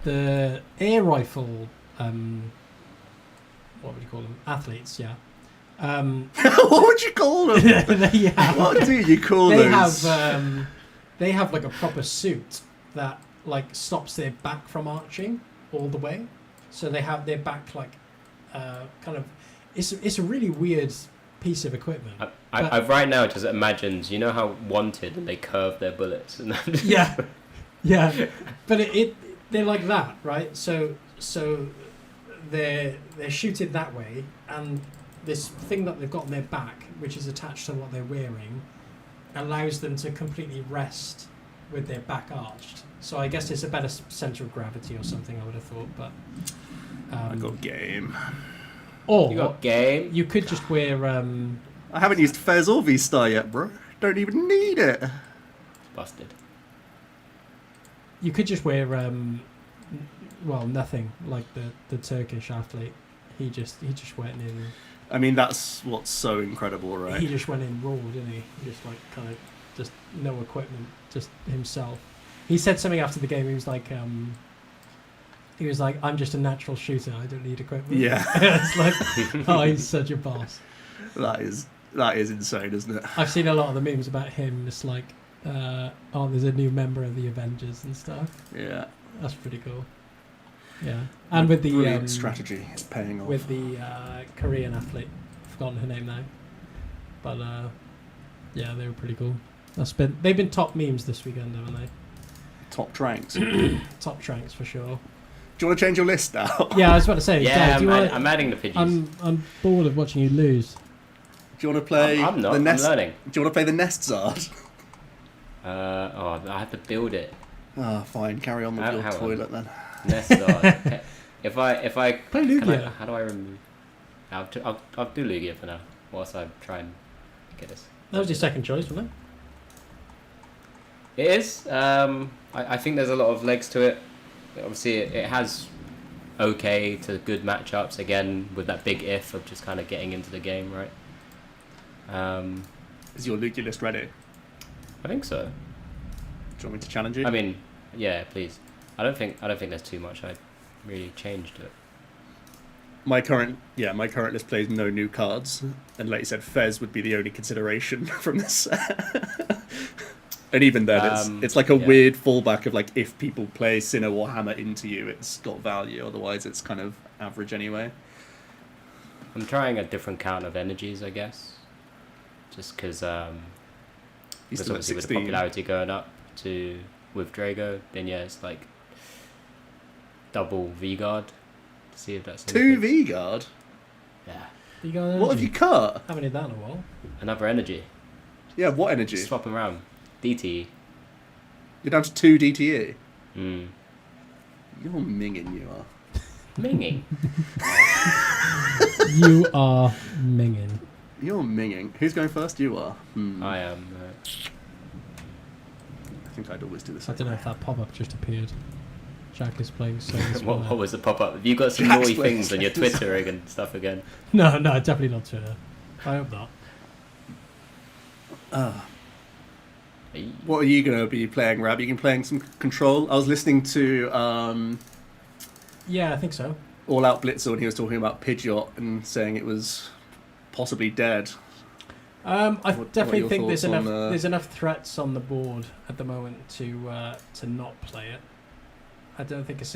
The air rifle, what would you call them? Athletes, yeah. What would you call them? What do you call those? They have like a proper suit that like stops their back from arching all the way, so they have their back like kind of. It's a really weird piece of equipment. I've right now just imagined, you know how Wanted and they curve their bullets and yeah, but they're like that, right? So they're shooting that way, and this thing that they've got on their back, which is attached to what they're wearing, allows them to completely rest with their back arched. So I guess it's a better center of gravity or something, I would have thought. But I got game. Or you got game. You could just wear. I haven't used Fez or V-Star yet, bro. Don't even need it. Busted. You could just wear nothing like the Turkish athlete. He just went in. I mean, that's what's so incredible, right? He just went in raw, didn't he? Just like kind of just no equipment, just himself. He said something after the game. He was like, I'm just a natural shooter. I don't need equipment. Yeah. It's like, oh, he's such a boss. That is insane, isn't it? I've seen a lot of the memes about him. It's like, there's a new member of the Avengers and stuff. Yeah. That's pretty cool. Yeah. And with the strategy, it's paying off. With the Korean athlete, I've forgotten her name now, but yeah, they were pretty cool. They've been top memes this weekend, haven't they? Top tranks. Top tranks for sure. Do you want to change your list now? Yeah, I was about to say. Yeah, I'm adding the Pidgeys. I'm bored of watching you lose. Do you want to play? I'm not. I'm learning. Do you want to play the Nest Zard? I have to build it. Fine. Carry on with your toilet then. Nest Zard. if I play Lugia. How do I remove? I'll do Lugia for now. Whilst I try and get this. That was your second choice, wasn't it? It is. I think there's a lot of legs to it. Obviously, it has okay to good matchups, again, with that big if of just kind of getting into the game, right? Is your Lugia list ready? I think so. Do you want me to challenge you? I mean, yeah, please. I don't think there's too much I really changed to it. My current list plays no new cards, and like you said, Fez would be the only consideration from this set. And even then, it's like a weird fallback of like if people play Sinnoh or Hammer into you, it's got value. Otherwise, it's kind of average anyway. I'm trying a different count of energies, I guess, just because obviously with the popularity going up with Drago, then yeah, it's like double V-Guard to see if that's anything. 2 V-Guard? Yeah. V-Guard what have you cut? Haven't had that in a while. Another energy. Yeah, what energy? Just swap them around. DTE. You're down to 2 DTE? Mm. You're minging, you are. Minging? You are minging. You're minging. Who's going first? You are. I am. I think I'd always do this. I don't know if that pop-up just appeared. Jack is playing so. What was the pop-up? Have you got some naughty things on your Twitter and stuff again? No, definitely not Twitter. I hope not. What are you going to be playing, Rab? You can playing some Control? I was listening to... yeah, I think so. All Out Blitzer, and he was talking about Pidgeot and saying it was possibly dead. I definitely think there's enough threats on the board at the moment to not play it. I don't think it's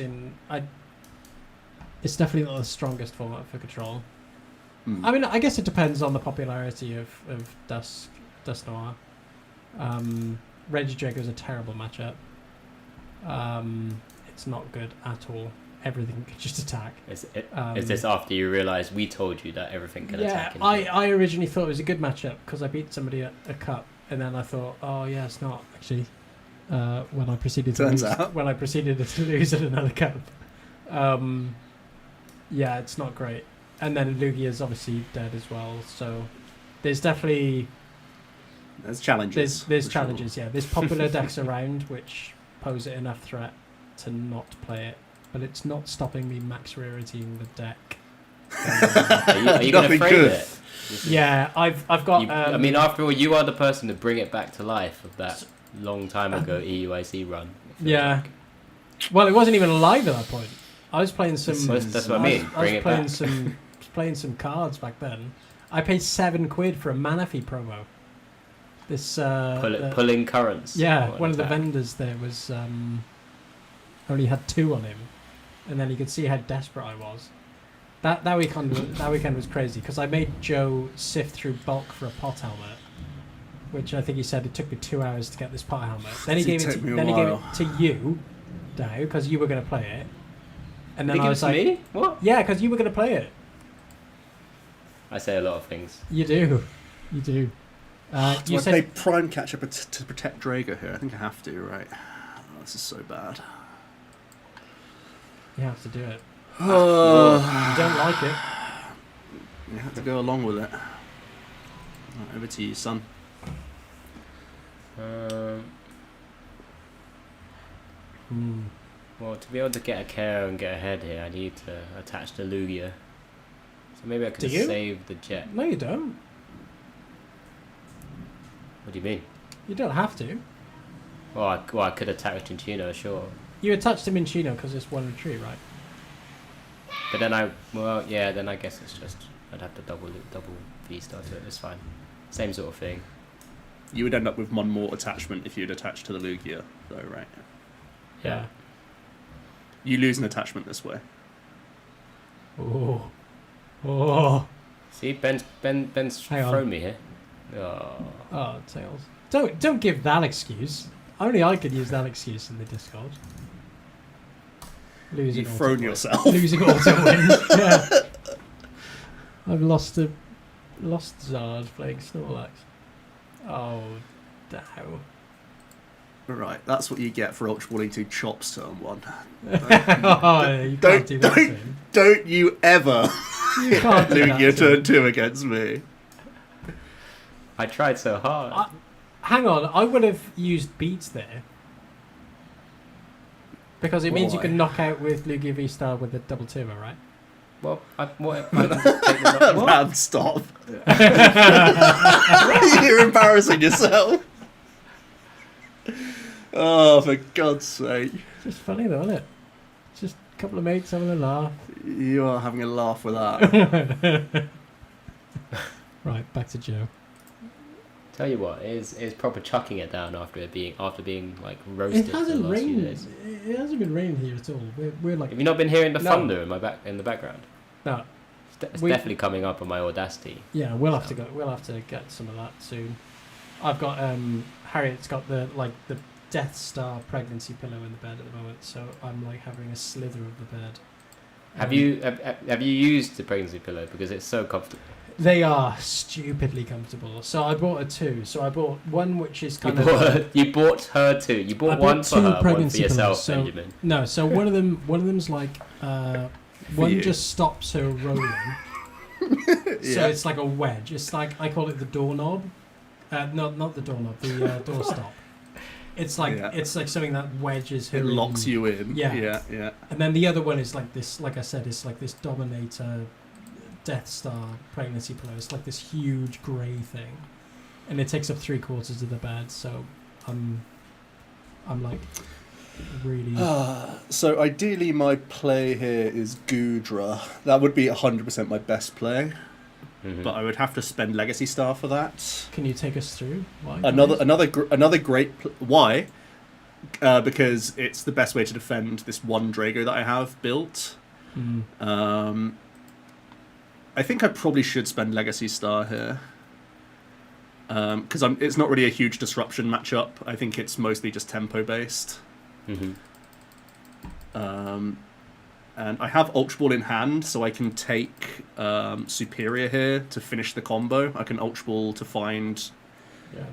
definitely not the strongest format for Control. I mean, I guess it depends on the popularity of Dusk Noir. Regidrago is a terrible matchup. It's not good at all. Everything can just attack. Is this after you realise we told you that everything can attack? Yeah, I originally thought it was a good matchup because I beat somebody at a cup, and then I thought, oh yeah, it's not actually. When I proceeded to lose at another cup, yeah, it's not great. And then Lugia's obviously dead as well. So there's definitely challenges. There's challenges. Sure. Yeah, there's popular decks around which pose it enough threat to not play it, but it's not stopping me max raritying the deck. Are you going to frame it? Yeah, I've got. I mean, after all, you are the person to bring it back to life of that long time ago EUIC run. Yeah. Like. Well, it wasn't even alive at that point. I was playing some. That's what I mean. I was playing some cards back then. I paid £7 for a mana fee promo. This pulling currents. Yeah, one of the vendors there was only had 2 on him, and then you could see how desperate I was. That weekend was crazy because I made Joe sift through bulk for a pot helmet, which I think he said it took me 2 hours to get this pot helmet. Then he gave it to you, Dow, because you were going to play it. And then I was like, me? What? Yeah, because you were going to play it. I say a lot of things. You do. Do I play Prime Catcher to protect Drago here? I think I have to, right? Oh, this is so bad. You have to do it. You don't like it. You have to go along with it. Right, over to you, son. Well, to be able to get a KO and get ahead here, I need to attach the Lugia. So maybe I could save the jet. No, you don't. What do you mean? You don't have to. Well, I could attack with Cinchino, sure. You attached him in Chino because it's 1 retreat, right? But then then I guess it's just I'd have to double V-star to it. It's fine. Same sort of thing. You would end up with 1 more attachment if you'd attach to the Lugia, though, right? Yeah. You lose an attachment this way. Oh. See, Ben's thrown me here. Oh, Tails. Don't give that excuse. Only I could use that excuse in the Discord. You've thrown yourself. Losing auto wins. Yeah. I've lost Zard playing Snorlax. Oh, Dow. Right, that's what you get for Ultra Ball 2 Chops turn 1. Don't you ever Lugia turn 2 against me. I tried so hard. Hang on, I would have used Beats there. Because it means you can knock out with Lugia V-Star with a double turbo, right? Well, I just take the Ram, stop. You're embarrassing yourself. Oh, for God's sake. It's just funny though, isn't it? It's just a couple of mates having a laugh. You are having a laugh with that. Right, back to Joe. Tell you what, it's proper chucking it down after being like roasted. It hasn't for the last few rained. days. It hasn't been raining here at all. We're like. Have you not been hearing the thunder in the background? No. It's definitely coming up on my Audacity. Yeah, we'll have to get some of that soon. I've got Harriet's got the Death Star pregnancy pillow in the bed at the moment, so I'm like having a slither of the bed. Have you used the pregnancy pillow because it's so comfortable? They are stupidly comfortable. So I bought 2. So I bought one which is kind of. You bought her 2. You bought one for her, one for yourself, pillows, Benjamin. No, so one of them's like one just stops her rolling. So it's like a wedge. It's like I call it the doorknob. Not the doorknob. The doorstop. It's like something that wedges her. It locks you in. Yeah. Yeah. And then the other one is like this. Like I said, it's like this Dominator Death Star pregnancy pillow. It's like this huge grey thing, and it takes up 3/4 of the bed. So I'm like really. So ideally, my play here is Goodra. That would be 100% my best play. Mm-hmm. But I would have to spend Legacy Star for that. Can you take us through why? Another great why? Because it's the best way to defend this one Drago that I have built. I think I probably should spend Legacy Star here. Because it's not really a huge disruption matchup. I think it's mostly just tempo based. Mm-hmm. And I have Ultra Ball in hand, so I can take Superior here to finish the combo. I can Ultra Ball to find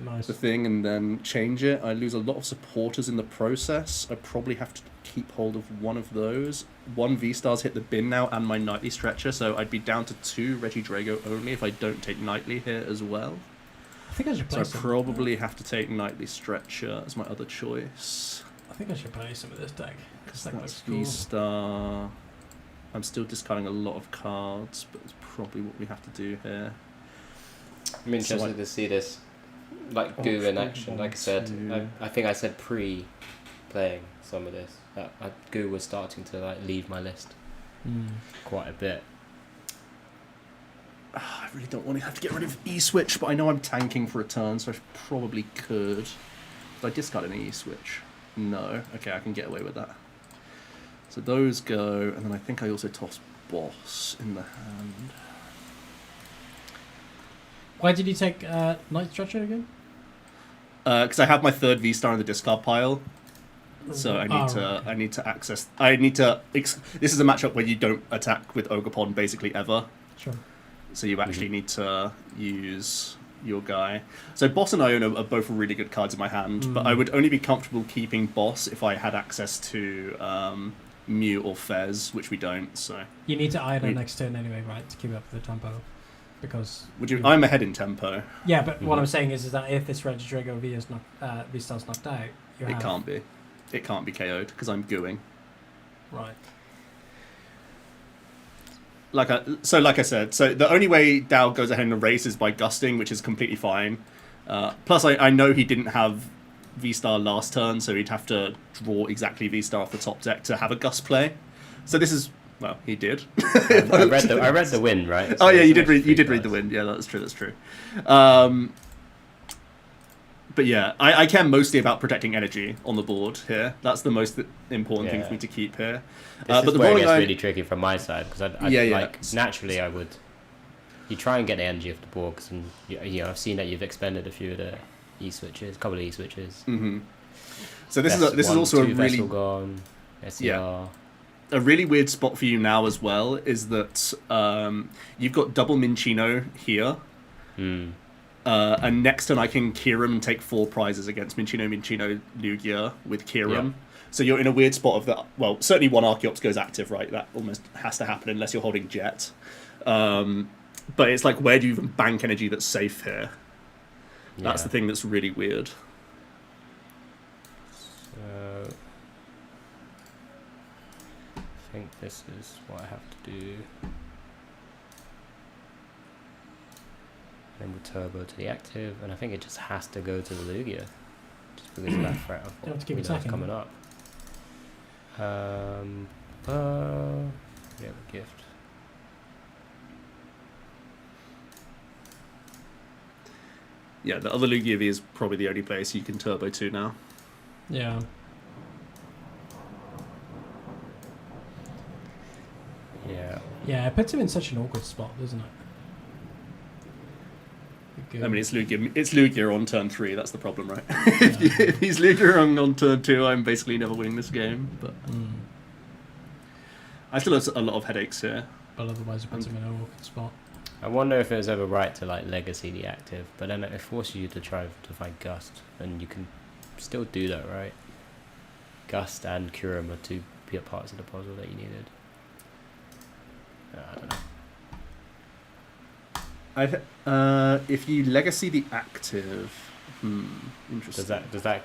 nice. the thing and then change it. I lose a lot of supporters in the process. I probably have to keep hold of one of those. 1 V-Stars hit the bin now and my Nightly Stretcher, so I'd be down to 2 Regidrago only if I don't take Nightly here as well. I think I should play So I probably have to take Nightly Stretcher as my other choice. I think I should play some of this deck. Because that That's looks cool. V-Star. I'm still discarding a lot of cards, but it's probably what we have to do here. I'm interested to see this, like, Goo in action. Like I said, I think I said pre-playing some of this. Goo was starting to like leave my list quite a bit. I really don't want to have to get rid of E-Switch, but I know I'm tanking for a turn, so I probably could. Did I discard an E-Switch? No. Okay, I can get away with that. So those go, and then I think I also toss Boss in the hand. Why did you take Night Stretcher again? Because I have my 3rd V-Star in the discard pile. So I need to access. This is a matchup where you don't attack with Ogerpon basically ever. Sure. So you actually need to use your guy. So Boss and Iona are both really good cards in my hand, but I would only be comfortable keeping Boss if I had access to Mew or Fez, which we don't. So you need to Iona next turn anyway, right, to keep up with the tempo, because I'm ahead in tempo. Yeah, but what I'm saying is that if this Regidrago V-Star's knocked out, It can't be KO'd because I'm gooing. Right. Like I said, so the only way Dow goes ahead and races by gusting, which is completely fine. Plus, I know he didn't have V-Star last turn, so he'd have to draw exactly V-Star off the top deck to have a gust play. So this is, well, he did. I read the win, right? So you did read the win. Yeah, that's true. But yeah, I care mostly about protecting energy on the board here. That's the most important thing for me to keep here. But the where it gets really tricky from my side, because like naturally I would. You try and get the energy off the board, because I've seen that you've expended a few of the E-switches, a couple of E-switches. Mm-hmm. So this is also a really gone, SER. A really weird spot for you now as well is that you've got double Minccino here. And next turn I can Kyurem and take 4 prizes against Minccino, Lugia with Kyurem. Yeah. So you're in a weird spot of that. Well, certainly one Archeops goes active, right? That almost has to happen unless you're holding Jet. But it's like, where do you even bank energy that's safe here? That's the thing that's really weird. So I think this is what I have to do. Then we'll turbo to the active, and I think it just has to go to the Lugia, just because of that threat of what coming up. We have a gift. Yeah, the other Lugia V is probably the only place you can turbo to now. Yeah. Yeah, it puts him in such an awkward spot, doesn't it? I mean, it's Lugia on turn 3, that's the problem, right? If he's Lugia on turn 2, I'm basically never winning this game. But I still have a lot of headaches here. But otherwise it puts him in an awkward spot. I wonder if it was ever right to like legacy the active, but then it forces you to try to find Gust, and you can still do that, right? Gust and Kyurem are 2 parts of the puzzle that you needed. I don't know. If you legacy the active, interesting. Does that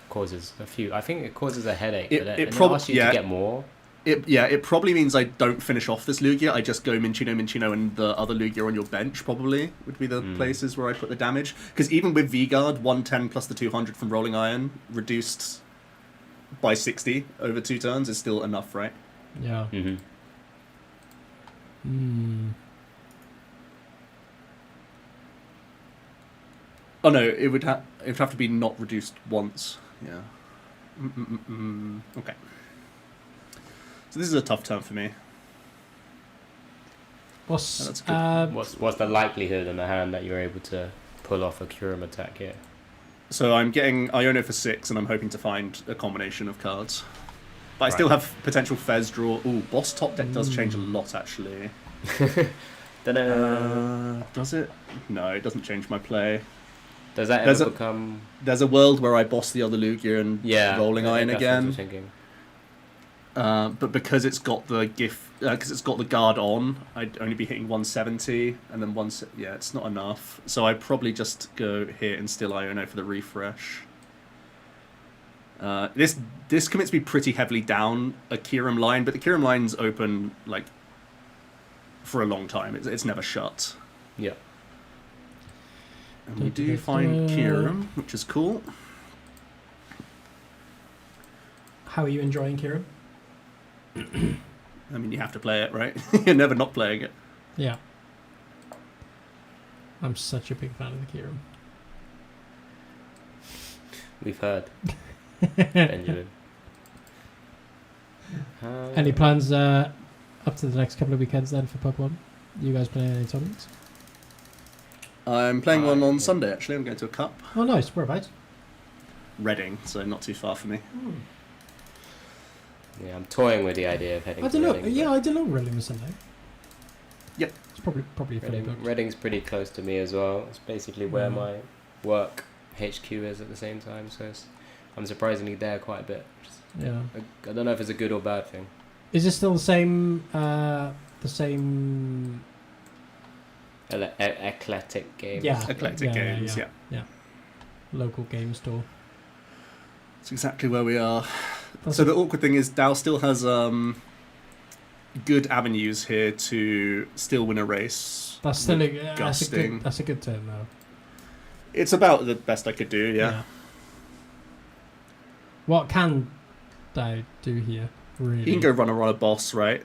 causes a few? I think it causes a headache. It probably asks you to get more. It probably means I don't finish off this Lugia. I just go Minccino, and the other Lugia on your bench probably would be the places where I put the damage. Because even with V-Guard, 110 plus the 200 from Rolling Iron reduced by 60 over 2 turns is still enough, right? Yeah. Oh no, it would have to be not reduced once. Yeah. Okay. So this is a tough turn for me. What's good. What's the likelihood in the hand that you're able to pull off a Kyurem attack here? So I'm getting Iono for 6, and I'm hoping to find a combination of cards. But I Right. still have potential Fez draw. Ooh, boss top deck does change a lot, actually. Does it? No, it doesn't change my play. Does that ever become... There's a world where I boss the other Lugia and Rolling Iron that's again. what I'm thinking. But because it's got the because it's got the guard on, I'd only be hitting 170, and then it's not enough. So I'd probably just go here and still Iono for the refresh. This commits me pretty heavily down a Kyurem line, but the Kyurem line's open like for a long time. It's never shut. Yeah. And we do find Kyurem, which is cool. How are you enjoying Kyurem? I mean, you have to play it, right? You're never not playing it. Yeah. I'm such a big fan of the Kyurem. We've heard. Benjamin. Any plans up to the next couple of weekends then for Pokemon? You guys playing any tournaments? I'm playing one on Sunday, actually. I'm going to a cup. Oh, nice. Whereabouts? Reading, so not too far for me. Yeah, I'm toying with the idea of heading I to don't know. Reading. Yeah, I don't know Reading was Sunday. Yep. It's probably fully booked. Reading's pretty close to me as well. It's basically where my work HQ is at the same time, so I'm surprisingly there quite a bit. Yeah. I don't know if it's a good or bad thing. Is it still the same? Eclectic games. Yeah. Eclectic games, yeah. Local game store. That's exactly where we are. So the awkward thing is Dow still has good avenues here to still win a race. That's still Gusting. that's a good turn though. It's about the best I could do, yeah. What can Dow do here? Really? He can go runner on a boss, right?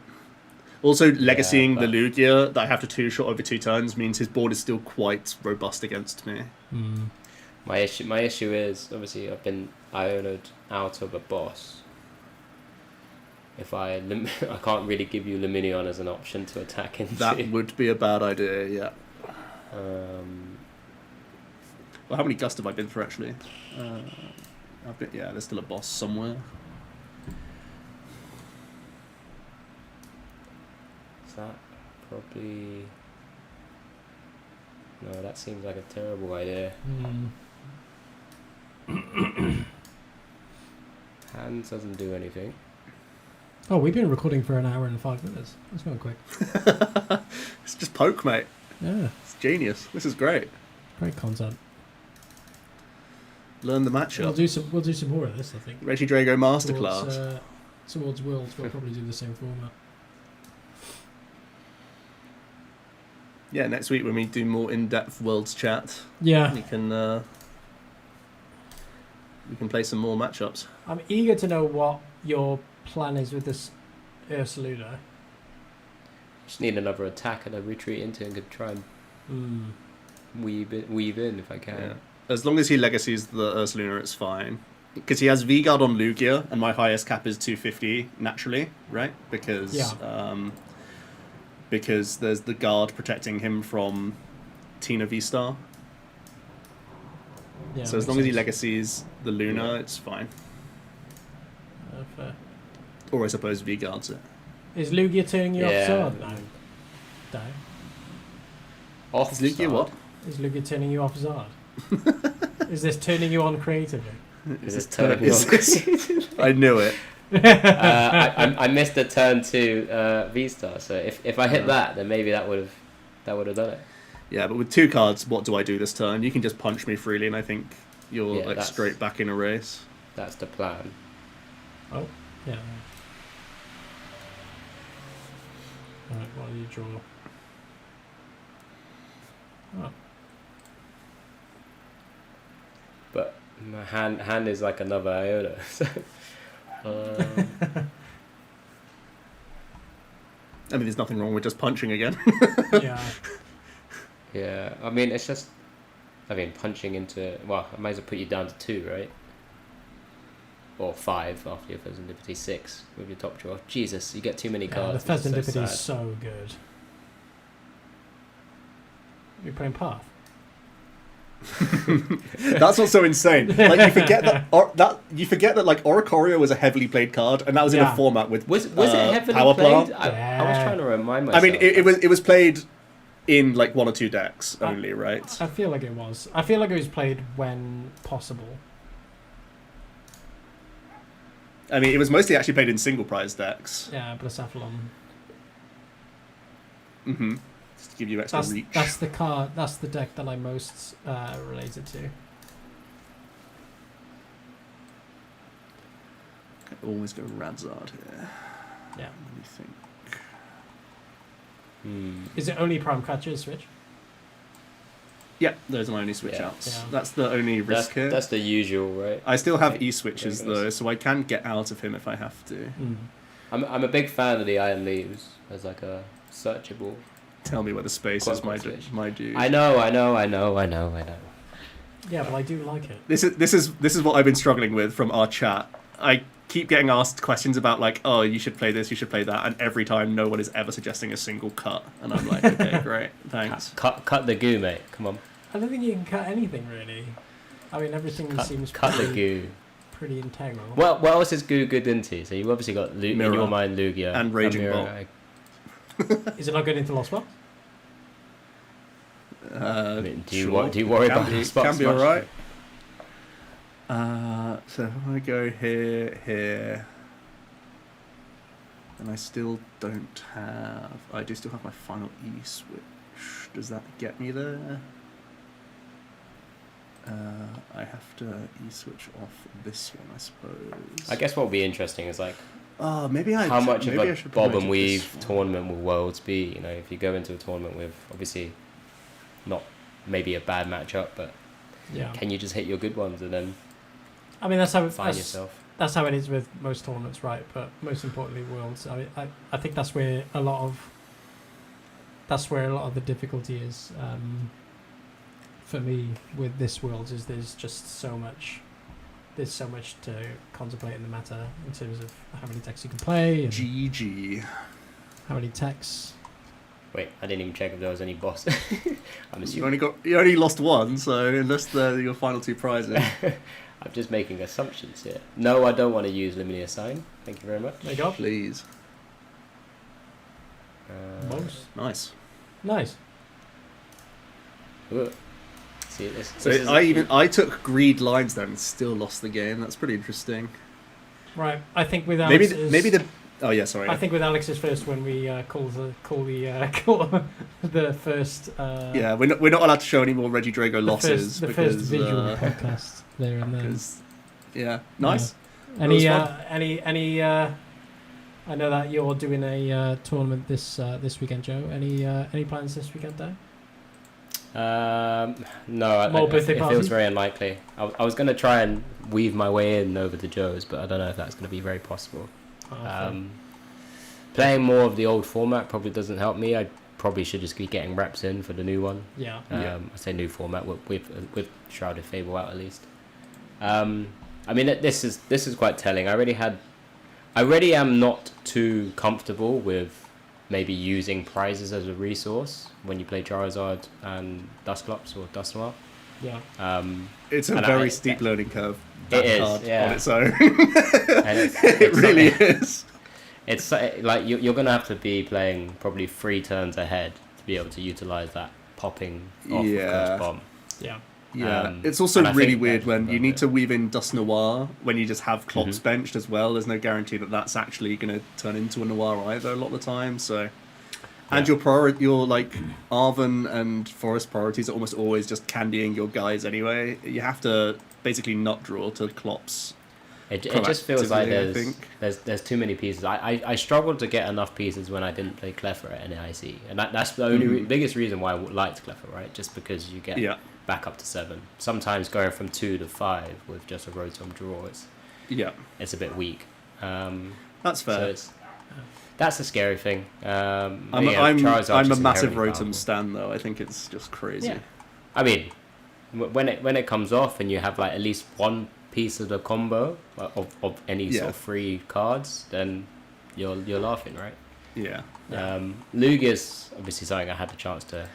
Also, legacying the Lugia that I have to two-shot over 2 turns means his board is still quite robust against me. My issue is, obviously, I've been Iono'd out of a boss. If I can't really give you Luminion as an option to attack into. That would be a bad idea, yeah. Well, how many Gust have I been for, actually? There's still a boss somewhere. Is that probably... No, that seems like a terrible idea. Hands doesn't do anything. Oh, we've been recording for an hour and 5 minutes. That's going quick. It's just poke, mate. Yeah. It's genius. This is great. Great content. Learn the matchup. We'll do some more of this, I think. Reggie Drago Masterclass. Towards Worlds, we'll probably do the same format. Yeah, next week when we do more in-depth Worlds chat, Yeah. we can play some more matchups. I'm eager to know what your plan is with this Ursaluna. Just need another attack and a retreat into and could try and weave in if I can. Yeah. As long as he legacies the Ursaluna, it's fine. Because he has V-Guard on Lugia, and my highest cap is 250 naturally, right? Because there's the guard protecting him from Tina V-Star. Yeah, so as long as he legacies the Luna, it's fine. Fair. Or I suppose V-Guards it. Is Lugia turning you off Zard now? No. Off Is Lugia what? Is Lugia turning you off Zard? Is this turning you on creatively? Is this turning you on creatively? I knew it. I missed the turn to V-Star, so if I hit that, then maybe that would have done it. Yeah, but with 2 cards, what do I do this turn? You can just punch me freely, and I think you're straight back in a race. That's the plan. Oh, yeah. Alright, what do you draw? Oh. But my hand is like another Iota. So, I mean, there's nothing wrong with just punching again. Yeah. Yeah, I mean, it's just... punching into... Well, I might as well put you down to 2, right? Or 5 after your Pheasant Liberty, 6 with your top draw. Jesus, you get too many cards. The Pheasant Liberty sad. is so good. You're playing Path. That's what's so insane. Like you forget that like Oricorio was a heavily played card, and that was in a format with was it heavily Power played? Plant. I was trying to remind myself. I mean, it was played in like 1 or 2 decks only, right? I feel like it was. I feel like it was played when possible. I mean, it was mostly actually played in single prize decks. Yeah, Blacephalon. Mm-hmm. Just to give you extra reach. That's the card. That's the deck that I'm most related to. Could always go Radzard here. Yeah. What do you think? Is it only Prime Catcher Switch? Yeah, those are my only switch outs. Yeah. That's the only risk here. That's the usual, right? I still have E-switches though, so I can get out of him if I have to. I'm a big fan of the Iron Leaves as like a searchable. Tell me where the space is, my dude. I know. Yeah, but I do like it. This is what I've been struggling with from our chat. I keep getting asked questions about like, oh, you should play this, you should play that, and every time no one is ever suggesting a single cut, and I'm like, okay, great, thanks. Cut the goo, mate. Come on. I don't think you can cut anything really. I mean, everything seems cut the goo. Pretty integral. Well, what else is goo good into? So you've obviously got in your mind Lugia and Raging Bolt. Is it not good into Lost Box? I mean, do you worry about Lost Box? Can be alright. So if I go here, and I still don't have. I do still have my final E switch. Does that get me there? I have to E-switch off this one, I suppose. I guess what would be interesting is like, how much of a bob and weave tournament will Worlds be? You know, if you go into a tournament with obviously not maybe a bad matchup, but can you just hit your good ones and then? I mean, that's how find yourself. That's how it is with most tournaments, right? But most importantly, Worlds. I mean, I think that's where a lot of the difficulty is. For me, with this Worlds, is there's so much to contemplate in the matter in terms of how many decks you can play. And GG. How many techs? Wait, I didn't even check if there was any boss. I'm assuming You only lost one, so unless they're your final 2 prizes. I'm just making assumptions here. No, I don't want to use Lumineer Sign. Thank you very much. There you go. Please. Nice. Ooh. See this. So I took greed lines then and still lost the game. That's pretty interesting. Right. I think with Alex oh yeah, sorry. I think with Alex's first when we call the first. Yeah, we're not allowed to show any more Reggie Drago losses. The first visual podcast there and then. Yeah, nice. Any I know that you're doing a tournament this weekend, Joe. Any plans this weekend, though? No, it feels very unlikely. I was going to try and weave my way in over to Joe's, but I don't know if that's going to be very possible. Playing more of the old format probably doesn't help me. I probably should just be getting reps in for the new one. Yeah. I say new format with Shrouded Fable out at least. I mean, this is quite telling. I already am not too comfortable with maybe using prizes as a resource when you play Charizard and Dusclops or Dusknoir. Yeah. It's a very steep learning curve. It is, on its own. It really is. It's like you're going to have to be playing probably 3 turns ahead to be able to utilize that popping off of Curse Bomb. Yeah. Yeah, it's also really weird when you need to weave in Dust Noir when you just have Clops benched as well. There's no guarantee that that's actually going to turn into a Noir either a lot of the time. So, and your like Arven and Forest priorities are almost always just candying your guys anyway. You have to basically not draw to Clops. It just feels like there's too many pieces. I struggled to get enough pieces when I didn't play Cleffer at NAIC, and that's the only biggest reason why I liked Cleffer, right? Just because you get back up to 7. Sometimes going from 2 to 5 with just a Rotom draw, it's a bit weak. That's fair. So that's a scary thing. I'm a massive Rotom stan though. I think it's just crazy. Yeah. I mean, when it comes off and you have like at least one piece of the combo of any sort of free cards, then you're laughing, right? Yeah. Lugia's obviously something I had the chance to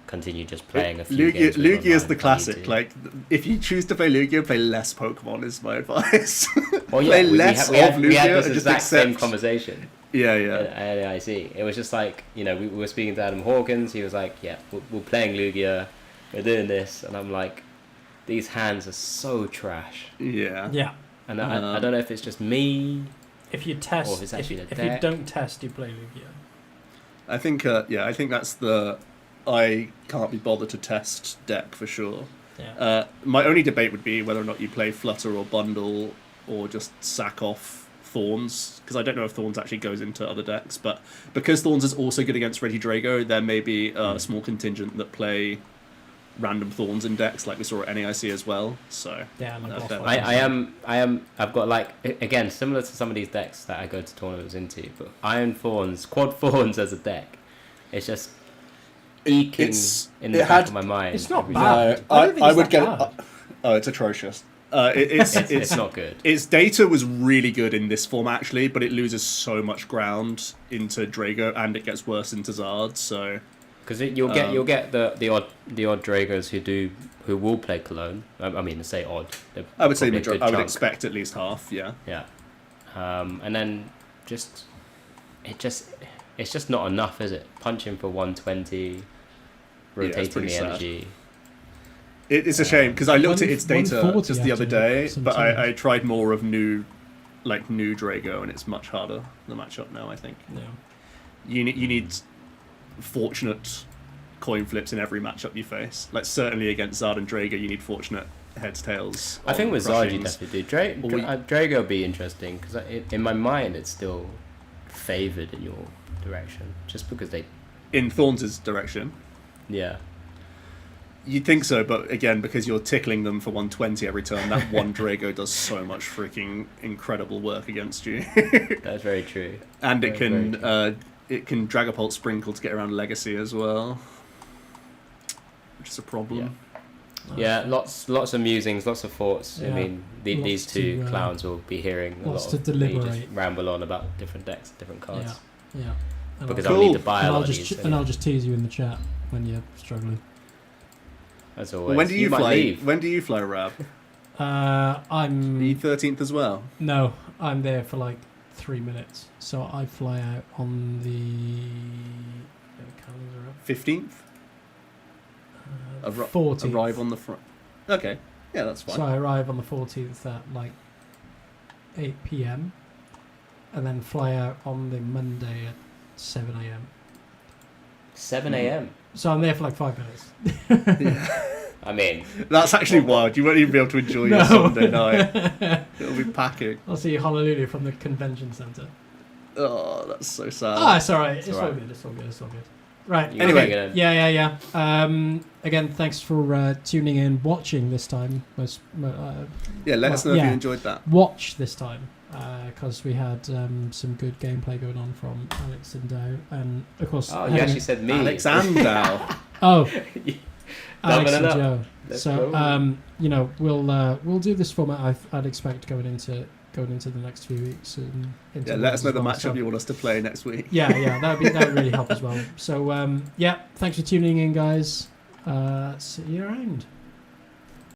continue just playing a few games. Lugia is online the if I classic. need to. Like, if you choose to play Lugia, play less Pokemon is my advice. Well, yeah, play less of Lugia we had this and just exact same accept. conversation. Yeah. At IC. It was just like, we were speaking to Adam Hawkins. He was like, yeah, we're playing Lugia, we're doing this, and I'm like, these hands are so trash. Yeah. Yeah. And I don't know if it's just me. If you test, Or if it's actually the if you deck. don't test, you play Lugia. I think I think that's the I can't be bothered to test deck for sure. Yeah. My only debate would be whether or not you play Flutter or Bundle or just sack off Thorns, because I don't know if Thorns actually goes into other decks, but because Thorns is also good against Regidrago, there may be a small contingent that play random Thorns in decks like we saw at NAIC as well. So Yeah, like boss I've got like, again, similar to some of these decks that I go to tournaments into, but Iron Thorns, Quad Thorns as a deck, it's just eking in the back of my mind. It's not every bad. time. I would get it. Oh, it's atrocious. It's not good. Its data was really good in this form actually, but it loses so much ground into Drago and it gets worse into Zard. So because you'll get the odd Dragos who will play Cologne. I mean, say odd. I would say probably a good I would chunk. expect at least half. Yeah. Yeah, and then it's just not enough, is it? Punching for 120, rotating pretty the sad. energy. It's a shame because I looked at its data 140 just the other day, some but time. I tried more of new Drago, and it's much harder the matchup now. I think No. you need fortunate coin flips in every matchup you face. Like certainly against Zard and Drago, you need fortunate heads tails. I think on with Zard you crushings. definitely do. Drago would be interesting because in my mind it's still favoured in your direction, just because they. In Thorns' direction. Yeah. You'd think so, but again, because you're tickling them for 120 every turn, that one Drago does so much freaking incredible work against you. That's very true. And it Very can Dragapult Sprinkle to get around Legacy as well, which is a problem. Yeah, lots of musings, lots of thoughts. Yeah. I mean, these two clowns will be hearing a lots lot to of me just deliberate. ramble on about different decks, different cards. Yeah. And Because I'll, I'll need to buy a lot of these. and I'll just tease you in the chat when you're struggling. As always. When do you might fly? leave. When do you fly, Rab? I'm The 13th as well. No, I'm there for like 3 minutes. So I fly out on the calendar up. 15th. 14th. Arrive on the front. Okay, yeah, that's fine. So I arrive on the 14th at like 8 p.m. and then fly out on the Monday at 7 a.m. 7 a.m. So I'm there for like 5 minutes. I mean, That's actually wild. You won't even be able to enjoy your Sunday night. It'll be packing. I'll see Honolulu from the convention centre. Oh, that's so sad. It's alright. It's all alright. good. It's all good. It's all good. Right. you Anyway. gotta- Yeah. Again, thanks for tuning in, watching this time. Yeah, let us know if you enjoyed that. Watch this time, because we had some good gameplay going on from Alex and Dow, and of course. Oh, you actually said me. Alex and Dow. Oh, Alex and Doubling up. Joe. Let's So go. we'll do this format. I'd expect going into the next few weeks. And into Yeah, let us know the as well. matchup you want us to play next week. Yeah, that would really help as well. So thanks for tuning in, guys. See you around.